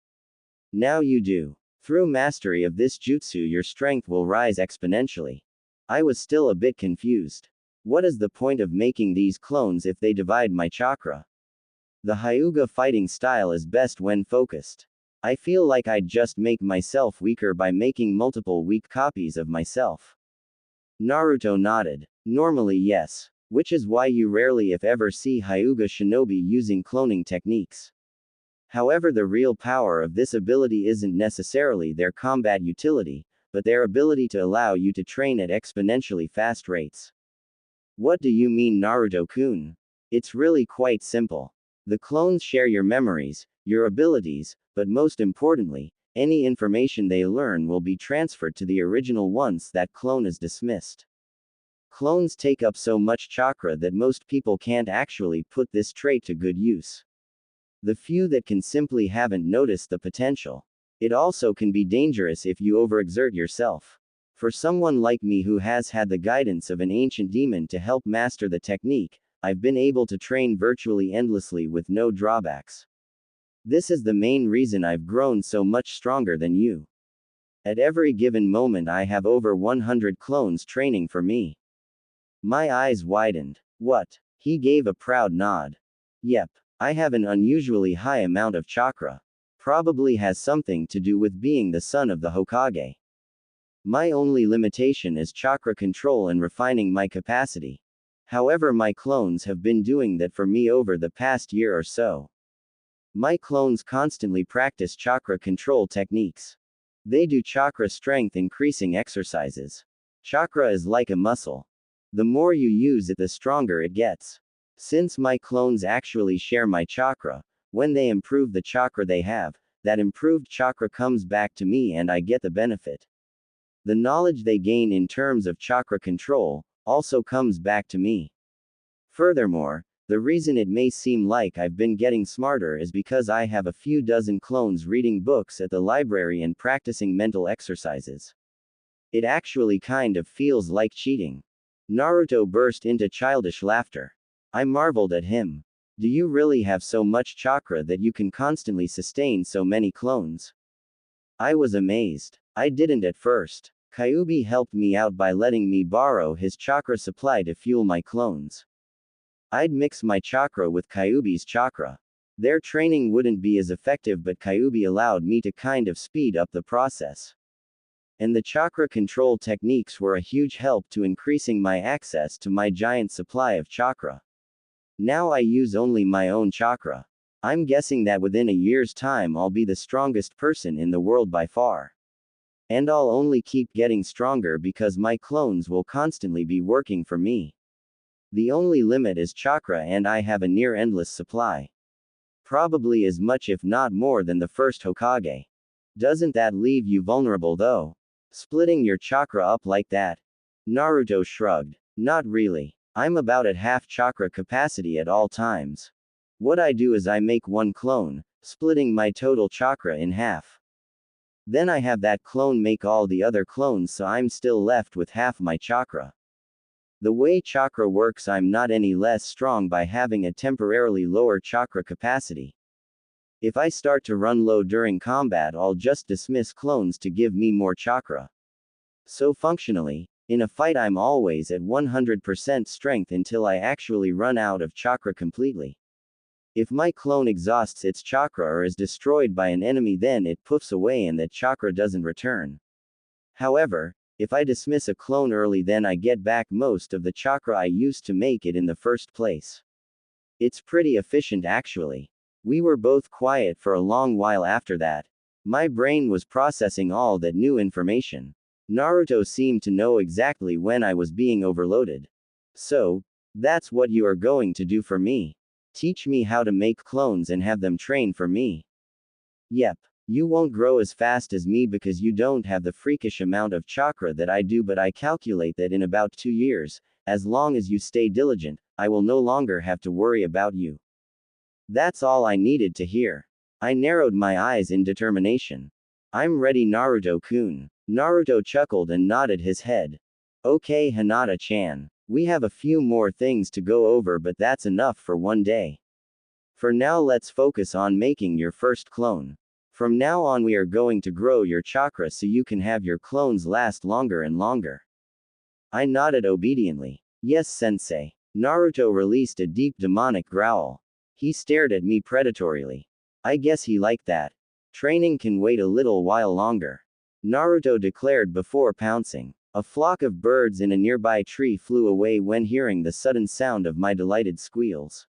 Speaker 1: Now you do. Through mastery of this jutsu your strength will rise exponentially. I was still a bit confused. What is the point of making these clones if they divide my chakra? The Hyuga fighting style is best when focused. I feel like I'd just make myself weaker by making multiple weak copies of myself. Naruto nodded. Normally yes. Which is why you rarely if ever see Hyuga shinobi using cloning techniques. However, the real power of this ability isn't necessarily their combat utility, but their ability to allow you to train at exponentially fast rates. What do you mean, Naruto-kun? It's really quite simple. The clones share your memories, your abilities, but most importantly, any information they learn will be transferred to the original once that clone is dismissed. Clones take up so much chakra that most people can't actually put this trait to good use. The few that can simply haven't noticed the potential. It also can be dangerous if you overexert yourself. For someone like me who has had the guidance of an ancient demon to help master the technique, I've been able to train virtually endlessly with no drawbacks. This is the main reason I've grown so much stronger than you. At every given moment I have over 100 clones training for me. My eyes widened. What? He gave a proud nod. Yep. I have an unusually high amount of chakra. Probably has something to do with being the son of the Hokage. My only limitation is chakra control and refining my capacity. However, my clones have been doing that for me over the past year or so. My clones constantly practice chakra control techniques. They do chakra strength increasing exercises. Chakra is like a muscle. The more you use it, the stronger it gets. Since my clones actually share my chakra, when they improve the chakra they have, that improved chakra comes back to me and I get the benefit. The knowledge they gain in terms of chakra control also comes back to me. Furthermore, the reason it may seem like I've been getting smarter is because I have a few dozen clones reading books at the library and practicing mental exercises. It actually kind of feels like cheating. Naruto burst into childish laughter. I marveled at him. Do you really have so much chakra that you can constantly sustain so many clones? I was amazed. I didn't at first. Kyuubi helped me out by letting me borrow his chakra supply to fuel my clones. I'd mix my chakra with Kyuubi's chakra. Their training wouldn't be as effective, but Kyuubi allowed me to kind of speed up the process. And the chakra control techniques were a huge help to increasing my access to my giant supply of chakra. Now I use only my own chakra. I'm guessing that within a year's time I'll be the strongest person in the world by far. And I'll only keep getting stronger because my clones will constantly be working for me. The only limit is chakra, and I have a near endless supply. Probably as much if not more than the first Hokage. Doesn't that leave you vulnerable though? Splitting your chakra up like that? Naruto shrugged. Not really. I'm about at half chakra capacity at all times. What I do is I make one clone, splitting my total chakra in half. Then I have that clone make all the other clones, so I'm still left with half my chakra. The way chakra works, I'm not any less strong by having a temporarily lower chakra capacity. If I start to run low during combat, I'll just dismiss clones to give me more chakra. So functionally, in a fight I'm always at 100% strength until I actually run out of chakra completely. If my clone exhausts its chakra or is destroyed by an enemy, then it puffs away and that chakra doesn't return. However, If I dismiss a clone early, then I get back most of the chakra I used to make it in the first place. It's pretty efficient actually. We were both quiet for a long while after that. My brain was processing all that new information. Naruto seemed to know exactly when I was being overloaded. So, that's what you are going to do for me. Teach me how to make clones and have them train for me. Yep. You won't grow as fast as me because you don't have the freakish amount of chakra that I do, but I calculate that in about 2 years, as long as you stay diligent, I will no longer have to worry about you. That's all I needed to hear. I narrowed my eyes in determination. I'm ready, Naruto-kun. Naruto chuckled and nodded his head. Okay, Hinata-chan. We have a few more things to go over, but that's enough for one day. For now, let's focus on making your first clone. From now on, we are going to grow your chakra so you can have your clones last longer and longer. I nodded obediently. Yes, sensei. Naruto released a deep demonic growl. He stared at me predatorily. I guess he liked that. Training can wait a little while longer, Naruto declared before pouncing. A flock of birds in a nearby tree flew away when hearing the sudden sound of my delighted squeals.